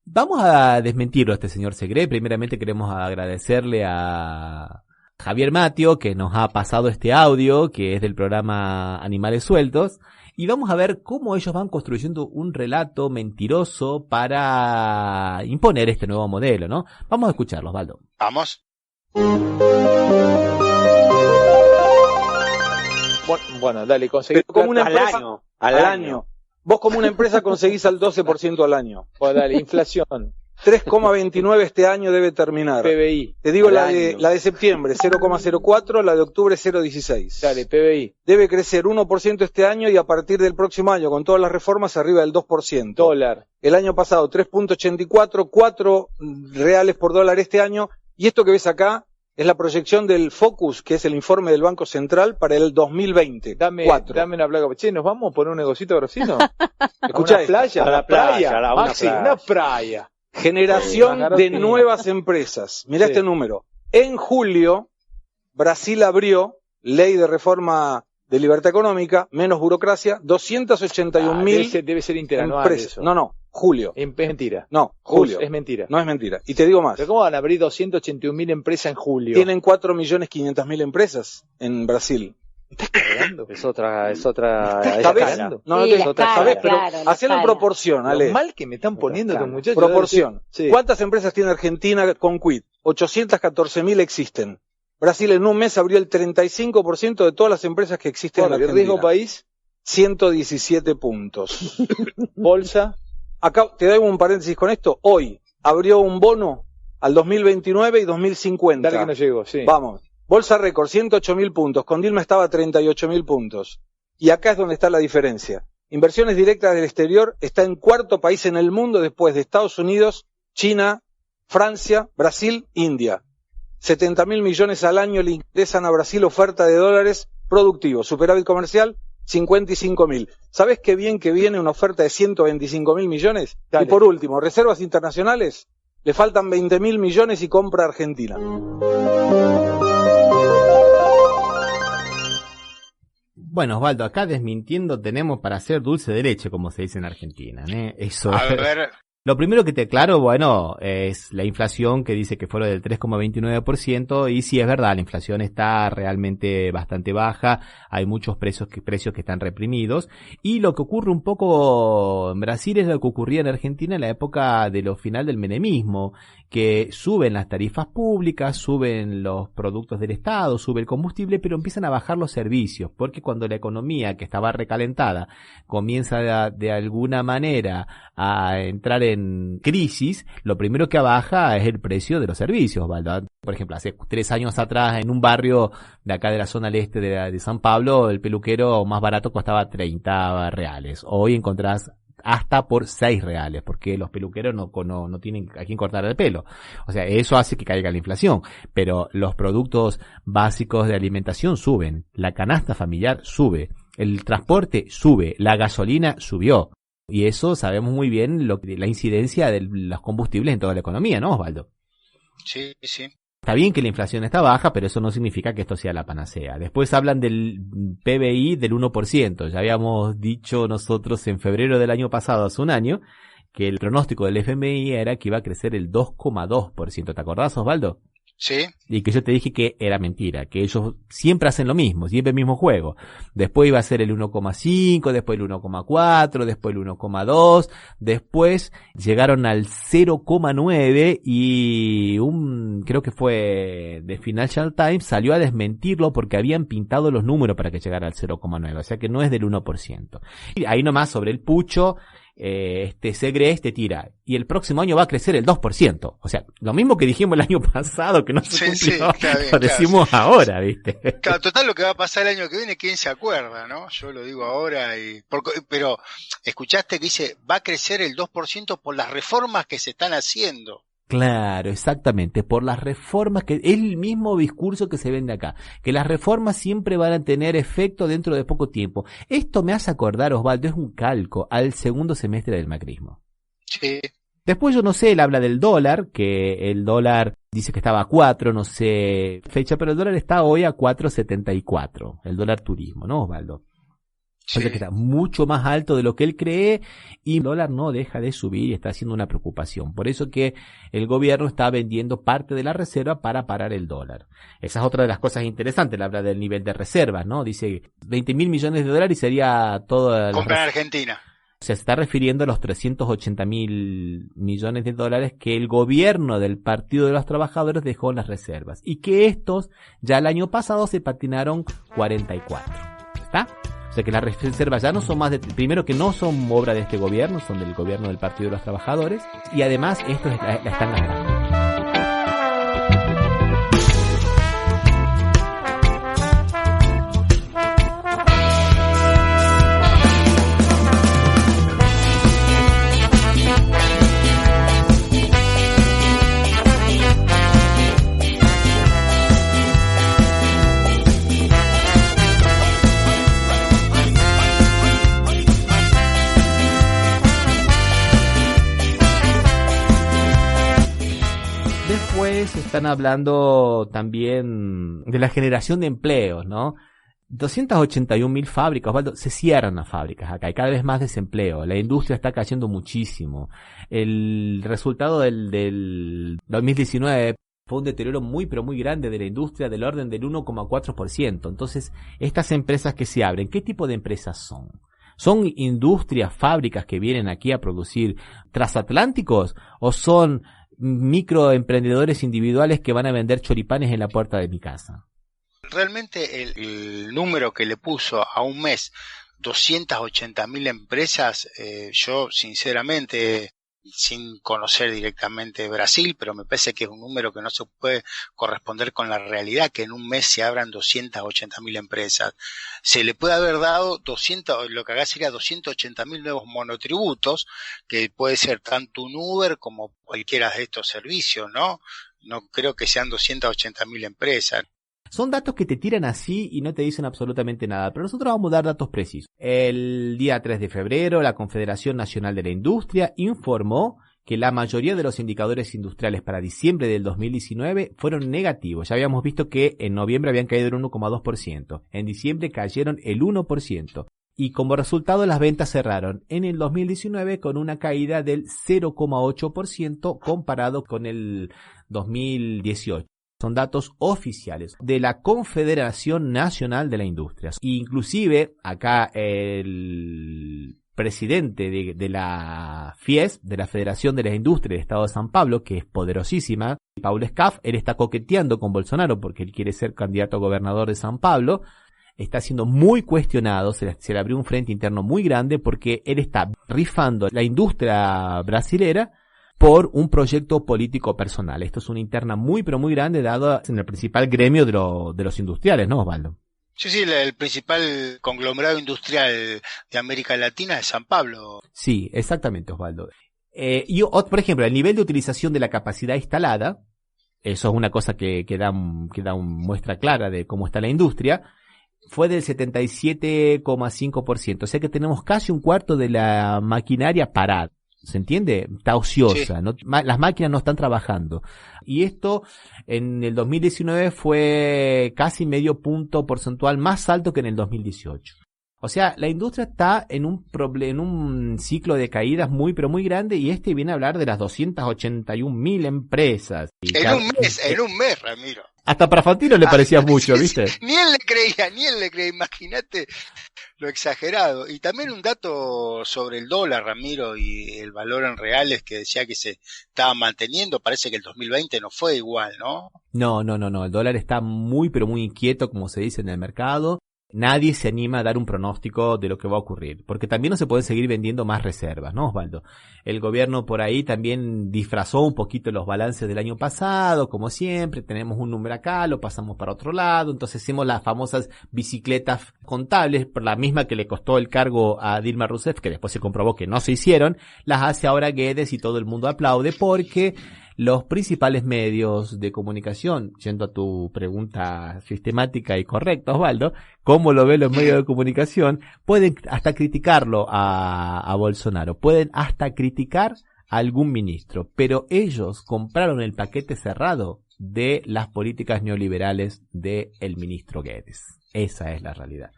Vamos a desmentirlo a este señor Segre. Primeramente queremos agradecerle a Javier Matio, que nos ha pasado este audio, que es del programa Animales Sueltos. Y vamos a ver cómo ellos van construyendo un relato mentiroso para imponer este nuevo modelo, ¿no? Vamos a escucharlos, Osvaldo. Vamos. Bueno, dale, conseguís como una empresa al año. Vos como una empresa conseguís al 12% al año. Bueno, dale, inflación. 3,29 este año debe terminar. PBI. Te digo la de septiembre, 0,04, la de octubre 0,16. Dale, PBI. Debe crecer 1% este año y a partir del próximo año, con todas las reformas, arriba del 2%. Dólar. El año pasado 3,84, 4 reales por dólar este año. Y esto que ves acá es la proyección del Focus, que es el informe del Banco Central para el 2020. Dame una placa. Che, ¿nos vamos a poner un negocito grosino? Escuchá, ¿A una playa? a la playa, Maxi, una playa. Generación de nuevas empresas. Mirá este número. En julio, Brasil abrió, ley de reforma de libertad económica, menos burocracia, 281.000 debe ser interanual empresas. eso. No, julio. Es mentira. No, julio. Es mentira. No es mentira. Y te digo más. ¿Pero cómo van a abrir 281.000 empresas en julio? Tienen 4.500.000 empresas en Brasil. ¿Estás cagando? Es otra ¿Sabés? No, sí, es otra. ¿Sabés? Pero hacelo en proporción, Ale. Lo mal que me están poniendo estos muchachos. Proporción. Sí. ¿Cuántas empresas tiene Argentina con quit? 814.000 existen. Brasil en un mes abrió el 35% de todas las empresas que existen en Argentina. ¿El riesgo país? 117 puntos. Bolsa. Acá te doy un paréntesis con esto. Hoy abrió un bono al 2029 y 2050. Dale que no llego, sí. Vamos. Bolsa récord, 108.000 puntos. Con Dilma estaba a 38.000 puntos. Y acá es donde está la diferencia. Inversiones directas del exterior está en cuarto país en el mundo después de Estados Unidos, China, Francia, Brasil, India. 70.000 millones al año le ingresan a Brasil oferta de dólares productivos. Superávit comercial, 55.000. ¿Sabés qué bien que viene una oferta de 125.000 millones? Dale. Y por último, reservas internacionales, le faltan 20.000 millones y compra Argentina. Bueno, Osvaldo, acá desmintiendo tenemos para hacer dulce de leche, como se dice en Argentina, ¿eh? Eso. A ver. Lo primero que te aclaro, bueno, es la inflación que dice que fue del 3,29% y sí es verdad, la inflación está realmente bastante baja, hay muchos precios que están reprimidos y lo que ocurre un poco en Brasil es lo que ocurría en Argentina en la época de lo final del menemismo, que suben las tarifas públicas, suben los productos del Estado, sube el combustible, pero empiezan a bajar los servicios, porque cuando la economía que estaba recalentada comienza de alguna manera a entrar en crisis, lo primero que baja es el precio de los servicios, ¿verdad? Por ejemplo, hace 3 años atrás, en un barrio de acá de la zona al este de San Pablo, el peluquero más barato costaba 30 reales. Hoy encontrás hasta por 6 reales, porque los peluqueros no tienen a quién cortar el pelo. O sea, eso hace que caiga la inflación. Pero los productos básicos de alimentación suben, la canasta familiar sube, el transporte sube, la gasolina subió. Y eso sabemos muy bien la incidencia de los combustibles en toda la economía, ¿no, Osvaldo? Sí, sí. Está bien que la inflación está baja, pero eso no significa que esto sea la panacea. Después hablan del PBI del 1%. Ya habíamos dicho nosotros en febrero del año pasado, hace un año, que el pronóstico del FMI era que iba a crecer el 2,2%. ¿Te acordás, Osvaldo? Sí. Y que yo te dije que era mentira, que ellos siempre hacen lo mismo, siempre el mismo juego. Después iba a ser el 1,5, después el 1,4, después el 1,2, después llegaron al 0,9 y creo que fue The Financial Times salió a desmentirlo porque habían pintado los números para que llegara al 0,9, o sea que no es del 1%. Y ahí nomás sobre el pucho, Segre tira. Y el próximo año va a crecer el 2%. O sea, lo mismo que dijimos el año pasado, que no se cumplió, lo decimos ahora, ¿viste? Claro, total, lo que va a pasar el año que viene, ¿quién se acuerda, no? Yo lo digo ahora pero escuchaste que dice, va a crecer el 2% por las reformas que se están haciendo. Claro, exactamente, por las reformas que es el mismo discurso que se vende acá, que las reformas siempre van a tener efecto dentro de poco tiempo. Esto me hace acordar, Osvaldo, es un calco al segundo semestre del macrismo. Sí. Después yo no sé, él habla del dólar, que el dólar dice que estaba a 4, no sé fecha, pero el dólar está hoy a 4.74, el dólar turismo, ¿no, Osvaldo? Sí. O sea que está mucho más alto de lo que él cree y el dólar no deja de subir y está haciendo una preocupación. Por eso que el gobierno está vendiendo parte de la reserva para parar el dólar. Esa es otra de las cosas interesantes, habla del nivel de reservas, ¿no? Dice 20.000 millones de dólares y sería toda la... Compra en Argentina. O sea, se está refiriendo a los 380.000 millones de dólares que el gobierno del Partido de los Trabajadores dejó en las reservas. Y que estos ya el año pasado se patinaron 44. ¿Está? O sea que las reservas ya no son más de... Primero que no son obra de este gobierno, son del gobierno del Partido de los Trabajadores. Y además estos la están gastando. Están hablando también de la generación de empleos, ¿no? 281.000 fábricas, Osvaldo, se cierran las fábricas acá, hay cada vez más desempleo, la industria está cayendo muchísimo. El resultado del 2019 fue un deterioro muy pero muy grande de la industria del orden del 1,4%. Entonces, estas empresas que se abren, ¿qué tipo de empresas son? ¿Son industrias, fábricas que vienen aquí a producir transatlánticos o son microemprendedores individuales que van a vender choripanes en la puerta de mi casa? Realmente el número que le puso a un mes 280.000 empresas, yo sinceramente, sin conocer directamente Brasil, pero me parece que es un número que no se puede corresponder con la realidad, que en un mes se abran 280.000 empresas. Se le puede haber dado lo que acá sería 280.000 nuevos monotributos, que puede ser tanto un Uber como cualquiera de estos servicios, ¿no? No creo que sean 280.000 empresas. Son datos que te tiran así y no te dicen absolutamente nada, pero nosotros vamos a dar datos precisos. El día 3 de febrero, la Confederación Nacional de la Industria informó que la mayoría de los indicadores industriales para diciembre del 2019 fueron negativos. Ya habíamos visto que en noviembre habían caído el 1,2%, en diciembre cayeron el 1%. Y como resultado las ventas cerraron en el 2019 con una caída del 0,8% comparado con el 2018. Son datos oficiales de la Confederación Nacional de la Industria. Inclusive, acá el presidente de la FIES, de la Federación de las Industrias del Estado de San Pablo, que es poderosísima, Paulo Scaff, él está coqueteando con Bolsonaro porque él quiere ser candidato a gobernador de San Pablo. Está siendo muy cuestionado, se le abrió un frente interno muy grande porque él está rifando la industria brasilera por un proyecto político personal. Esto es una interna muy pero muy grande dado en el principal gremio de los industriales, ¿no, Osvaldo? Sí, el principal conglomerado industrial de América Latina es San Pablo. Sí, exactamente, Osvaldo. Por ejemplo, el nivel de utilización de la capacidad instalada, eso es una cosa que da muestra clara de cómo está la industria, fue del 77,5%. O sea que tenemos casi un cuarto de la maquinaria parada. ¿Se entiende? Está ociosa, sí. Las máquinas no están trabajando. Y esto en el 2019 fue casi medio punto porcentual más alto que en el 2018. O sea, la industria está en un ciclo de caídas muy pero muy grande y viene a hablar de las 281.000 empresas. En un mes, Ramiro. Hasta para Fantino le parecía mucho, ¿viste? Ni él le creía, imagínate lo exagerado. Y también un dato sobre el dólar, Ramiro, y el valor en reales que decía que se estaba manteniendo. Parece que el 2020 no fue igual, ¿no? No. El dólar está muy pero muy inquieto, como se dice en el mercado. Nadie se anima a dar un pronóstico de lo que va a ocurrir, porque también no se pueden seguir vendiendo más reservas, ¿no, Osvaldo? El gobierno por ahí también disfrazó un poquito los balances del año pasado, como siempre, tenemos un número acá, lo pasamos para otro lado, entonces hicimos las famosas bicicletas contables, por la misma que le costó el cargo a Dilma Rousseff, que después se comprobó que no se hicieron, las hace ahora Guedes y todo el mundo aplaude porque Los principales medios de comunicación, yendo a tu pregunta sistemática y correcta, Osvaldo, ¿cómo lo ven los medios de comunicación? Pueden hasta criticarlo a Bolsonaro, pueden hasta criticar a algún ministro, pero ellos compraron el paquete cerrado de las políticas neoliberales del ministro Guedes. Esa es la realidad.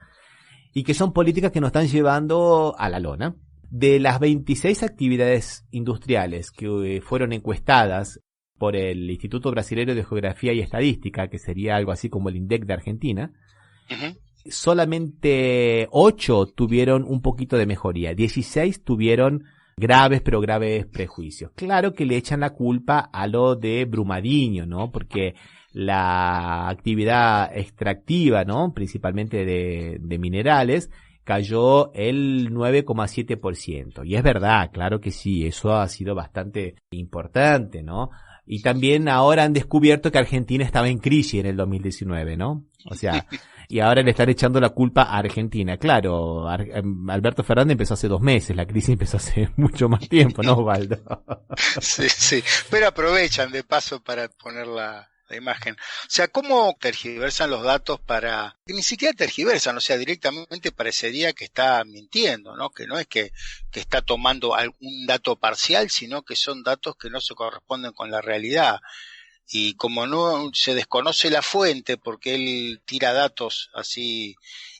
Y que son políticas que nos están llevando a la lona. De las 26 actividades industriales que fueron encuestadas por el Instituto Brasileño de Geografía y Estadística, que sería algo así como el INDEC de Argentina, solamente 8 tuvieron un poquito de mejoría, 16 tuvieron graves prejuicios. Claro que le echan la culpa a lo de Brumadinho, ¿no? Porque la actividad extractiva, ¿no? Principalmente de minerales, cayó el 9,7%. Y es verdad, claro que sí, eso ha sido bastante importante, ¿no? Y también ahora han descubierto que Argentina estaba en crisis en el 2019, ¿no? O sea, y ahora le están echando la culpa a Argentina. Claro, Alberto Fernández empezó hace 2 meses, la crisis empezó hace mucho más tiempo, ¿no, Osvaldo? Sí, pero aprovechan de paso para poner la imagen. O sea, ¿cómo tergiversan los datos para que ni siquiera tergiversan? O sea, directamente parecería que está mintiendo, ¿no? Que no es que está tomando algún dato parcial, sino que son datos que no se corresponden con la realidad. Y como no se desconoce la fuente, porque él tira datos así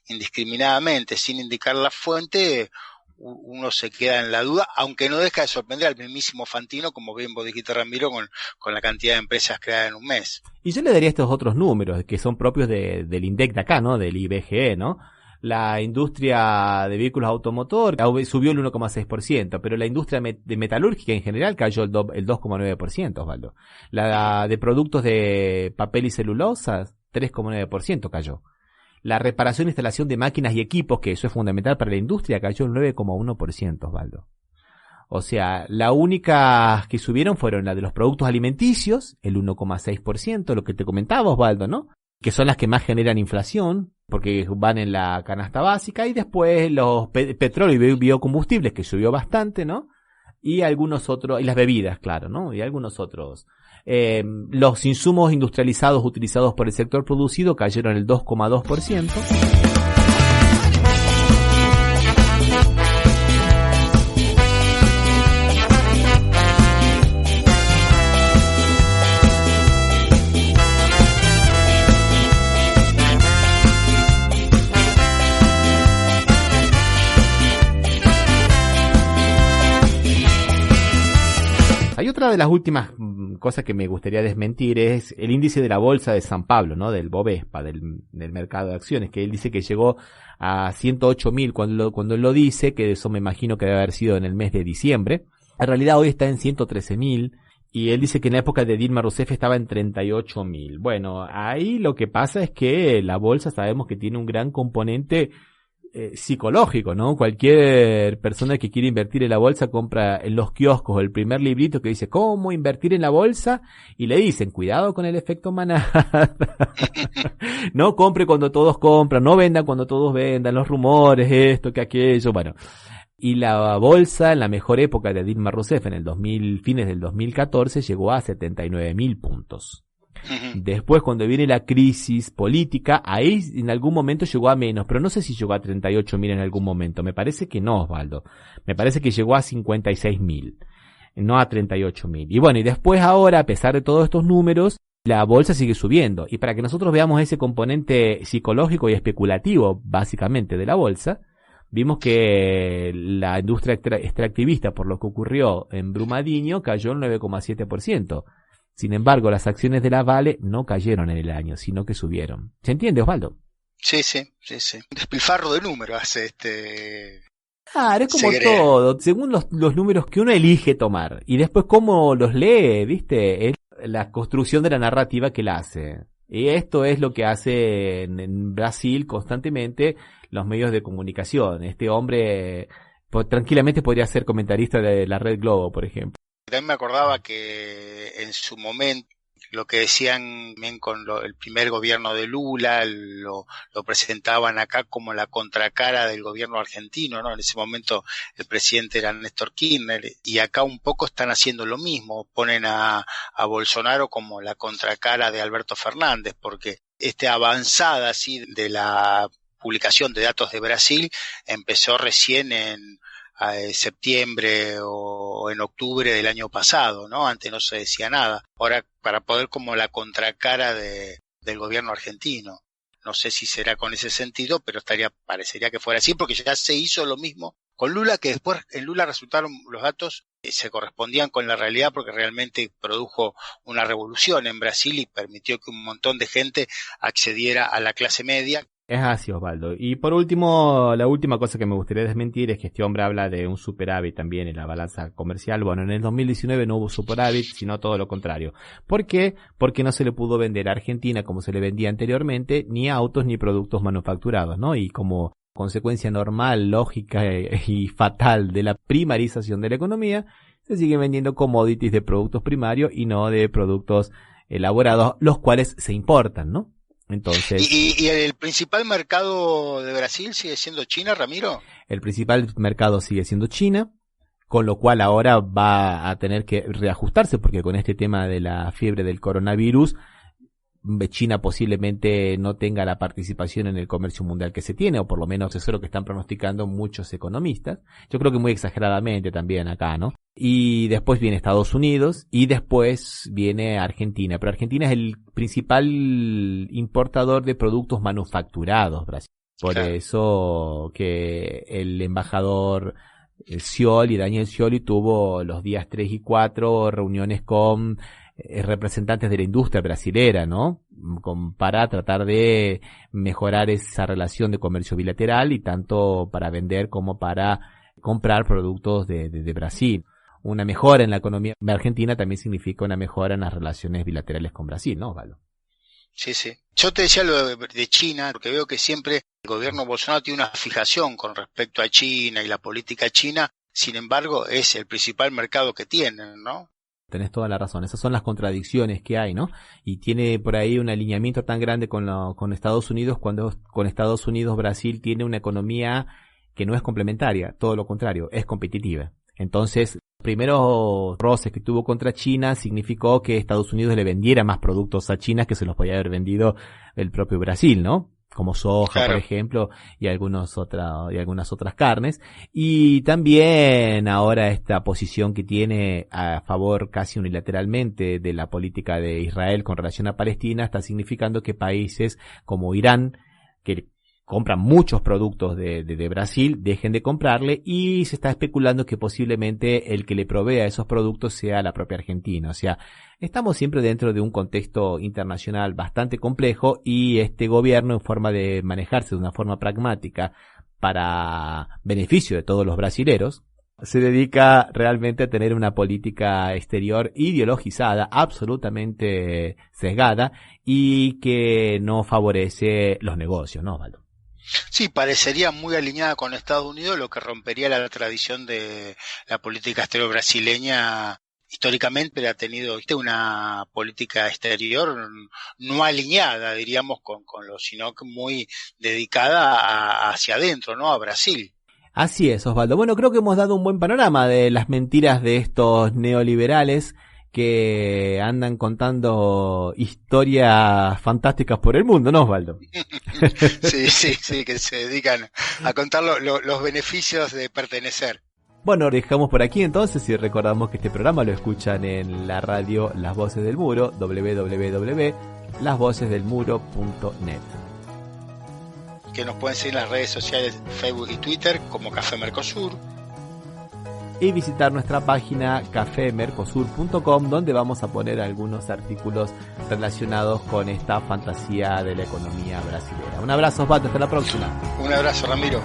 indiscriminadamente, sin indicar la fuente, uno se queda en la duda, aunque no deja de sorprender al mismísimo Fantino, como bien vos dijiste, Ramiro, con la cantidad de empresas creadas en un mes. Y yo le daría estos otros números, que son propios del INDEC de acá, ¿no? Del IBGE, ¿no? La industria de vehículos automotor subió el 1,6%, pero la industria de metalúrgica en general cayó el 2,9%, Osvaldo. La de productos de papel y celulosa, 3,9% cayó. La reparación e instalación de máquinas y equipos, que eso es fundamental para la industria, cayó el 9,1%, Osvaldo. O sea, las únicas que subieron fueron la de los productos alimenticios, el 1,6%, lo que te comentaba, Osvaldo, ¿no? Que son las que más generan inflación, porque van en la canasta básica, y después los petróleo y biocombustibles, que subió bastante, ¿no? Y algunos otros, y las bebidas, claro, ¿no? Y algunos otros. Los insumos industrializados utilizados por el sector producido cayeron el 2,2%. Hay otra de las últimas cosas que me gustaría desmentir, es el índice de la bolsa de San Pablo, ¿no? Del Bovespa, del mercado de acciones, que él dice que llegó a 108.000 cuando él lo dice, que eso me imagino que debe haber sido en el mes de diciembre. En realidad hoy está en 113.000, y él dice que en la época de Dilma Rousseff estaba en 38.000. Bueno, ahí lo que pasa es que la bolsa sabemos que tiene un gran componente psicológico, ¿no? Cualquier persona que quiere invertir en la bolsa compra en los kioscos el primer librito que dice ¿cómo invertir en la bolsa? Y le dicen, cuidado con el efecto manada. No compre cuando todos compran, no venda cuando todos vendan, los rumores, esto, que aquello, bueno. Y la bolsa en la mejor época de Dilma Rousseff en el fines del 2014 llegó a 79.000 puntos. Después, cuando viene la crisis política, ahí en algún momento llegó a menos, pero no sé si llegó a 38.000 en algún momento. Me parece que no, Osvaldo. Me parece que llegó a 56.000, no a 38.000. Y bueno, y después ahora, a pesar de todos estos números, la bolsa sigue subiendo. Y para que nosotros veamos ese componente psicológico y especulativo, básicamente, de la bolsa, vimos que la industria extractivista, por lo que ocurrió en Brumadinho, cayó el 9,7%. Sin embargo, las acciones de la Vale no cayeron en el año, sino que subieron. ¿Se entiende, Osvaldo? Sí. Un despilfarro de números hace Claro, es como todo, según los números que uno elige tomar. Y después cómo los lee, ¿viste? Es la construcción de la narrativa que él hace. Y esto es lo que hace en Brasil constantemente los medios de comunicación. Este hombre tranquilamente podría ser comentarista de la Red Globo, por ejemplo. También me acordaba que en su momento lo que decían también con el primer gobierno de Lula, lo presentaban acá como la contracara del gobierno argentino, ¿no? En ese momento el presidente era Néstor Kirchner, y acá un poco están haciendo lo mismo, ponen a Bolsonaro como la contracara de Alberto Fernández, porque esta avanzada así de la publicación de datos de Brasil empezó recién en septiembre o en octubre del año pasado, ¿no? Antes no se decía nada. Ahora, para poder como la contracara del gobierno argentino. No sé si será con ese sentido, pero parecería que fuera así, porque ya se hizo lo mismo con Lula, que después en Lula resultaron los datos se correspondían con la realidad, porque realmente produjo una revolución en Brasil y permitió que un montón de gente accediera a la clase media. Es así, Osvaldo. Y por último, la última cosa que me gustaría desmentir es que este hombre habla de un superávit también en la balanza comercial. Bueno, en el 2019 no hubo superávit, sino todo lo contrario. ¿Por qué? Porque no se le pudo vender a Argentina como se le vendía anteriormente, ni autos ni productos manufacturados, ¿no? Y como consecuencia normal, lógica y fatal de la primarización de la economía, se siguen vendiendo commodities de productos primarios y no de productos elaborados, los cuales se importan, ¿no? Entonces, ¿Y el principal mercado de Brasil sigue siendo China, Ramiro? El principal mercado sigue siendo China, con lo cual ahora va a tener que reajustarse, porque con este tema de la fiebre del coronavirus, China posiblemente no tenga la participación en el comercio mundial que se tiene, o por lo menos eso es lo que están pronosticando muchos economistas. Yo creo que muy exageradamente también acá, ¿no? Y después viene Estados Unidos y después viene Argentina. Pero Argentina es el principal importador de productos manufacturados, Brasil. Por eso que el embajador Scioli, Daniel Scioli, tuvo los días 3 y 4 reuniones con representantes de la industria brasilera, ¿no? Para tratar de mejorar esa relación de comercio bilateral, y tanto para vender como para comprar productos de Brasil. Una mejora en la economía argentina también significa una mejora en las relaciones bilaterales con Brasil, ¿no, Osvaldo? Sí, sí. Yo te decía lo de China, porque veo que siempre el gobierno Bolsonaro tiene una fijación con respecto a China y la política china. Sin embargo, es el principal mercado que tienen, ¿no? Tenés toda la razón. Esas son las contradicciones que hay, ¿no? Y tiene por ahí un alineamiento tan grande con Estados Unidos, cuando con Estados Unidos Brasil tiene una economía que no es complementaria, todo lo contrario, es competitiva. Entonces, los primeros roces que tuvo contra China significó que Estados Unidos le vendiera más productos a China que se los podía haber vendido el propio Brasil, ¿no? Como soja, claro, por ejemplo, y algunas otras carnes. Y también ahora esta posición que tiene a favor casi unilateralmente de la política de Israel con relación a Palestina está significando que países como Irán, que compran muchos productos de Brasil, dejen de comprarle, y se está especulando que posiblemente el que le provea esos productos sea la propia Argentina. O sea, estamos siempre dentro de un contexto internacional bastante complejo, y este gobierno, en forma de manejarse de una forma pragmática para beneficio de todos los brasileros, se dedica realmente a tener una política exterior ideologizada, absolutamente sesgada, y que no favorece los negocios, ¿no, Osvaldo? Sí, parecería muy alineada con Estados Unidos, lo que rompería la tradición de la política exterior brasileña. Históricamente ha tenido una política exterior no alineada, diríamos, con sino que muy dedicada hacia adentro, ¿no? A Brasil. Así es, Osvaldo. Bueno, creo que hemos dado un buen panorama de las mentiras de estos neoliberales que andan contando historias fantásticas por el mundo, ¿no, Osvaldo? Sí, que se dedican a contar los beneficios de pertenecer. Bueno, dejamos por aquí entonces, y recordamos que este programa lo escuchan en la radio Las Voces del Muro, www.lasvocesdelmuro.net. Que nos pueden seguir en las redes sociales Facebook y Twitter como Café Mercosur. Y visitar nuestra página cafemercosur.com, donde vamos a poner algunos artículos relacionados con esta fantasía de la economía brasilera. Un abrazo, Osvaldo, hasta la próxima. Un abrazo, Ramiro.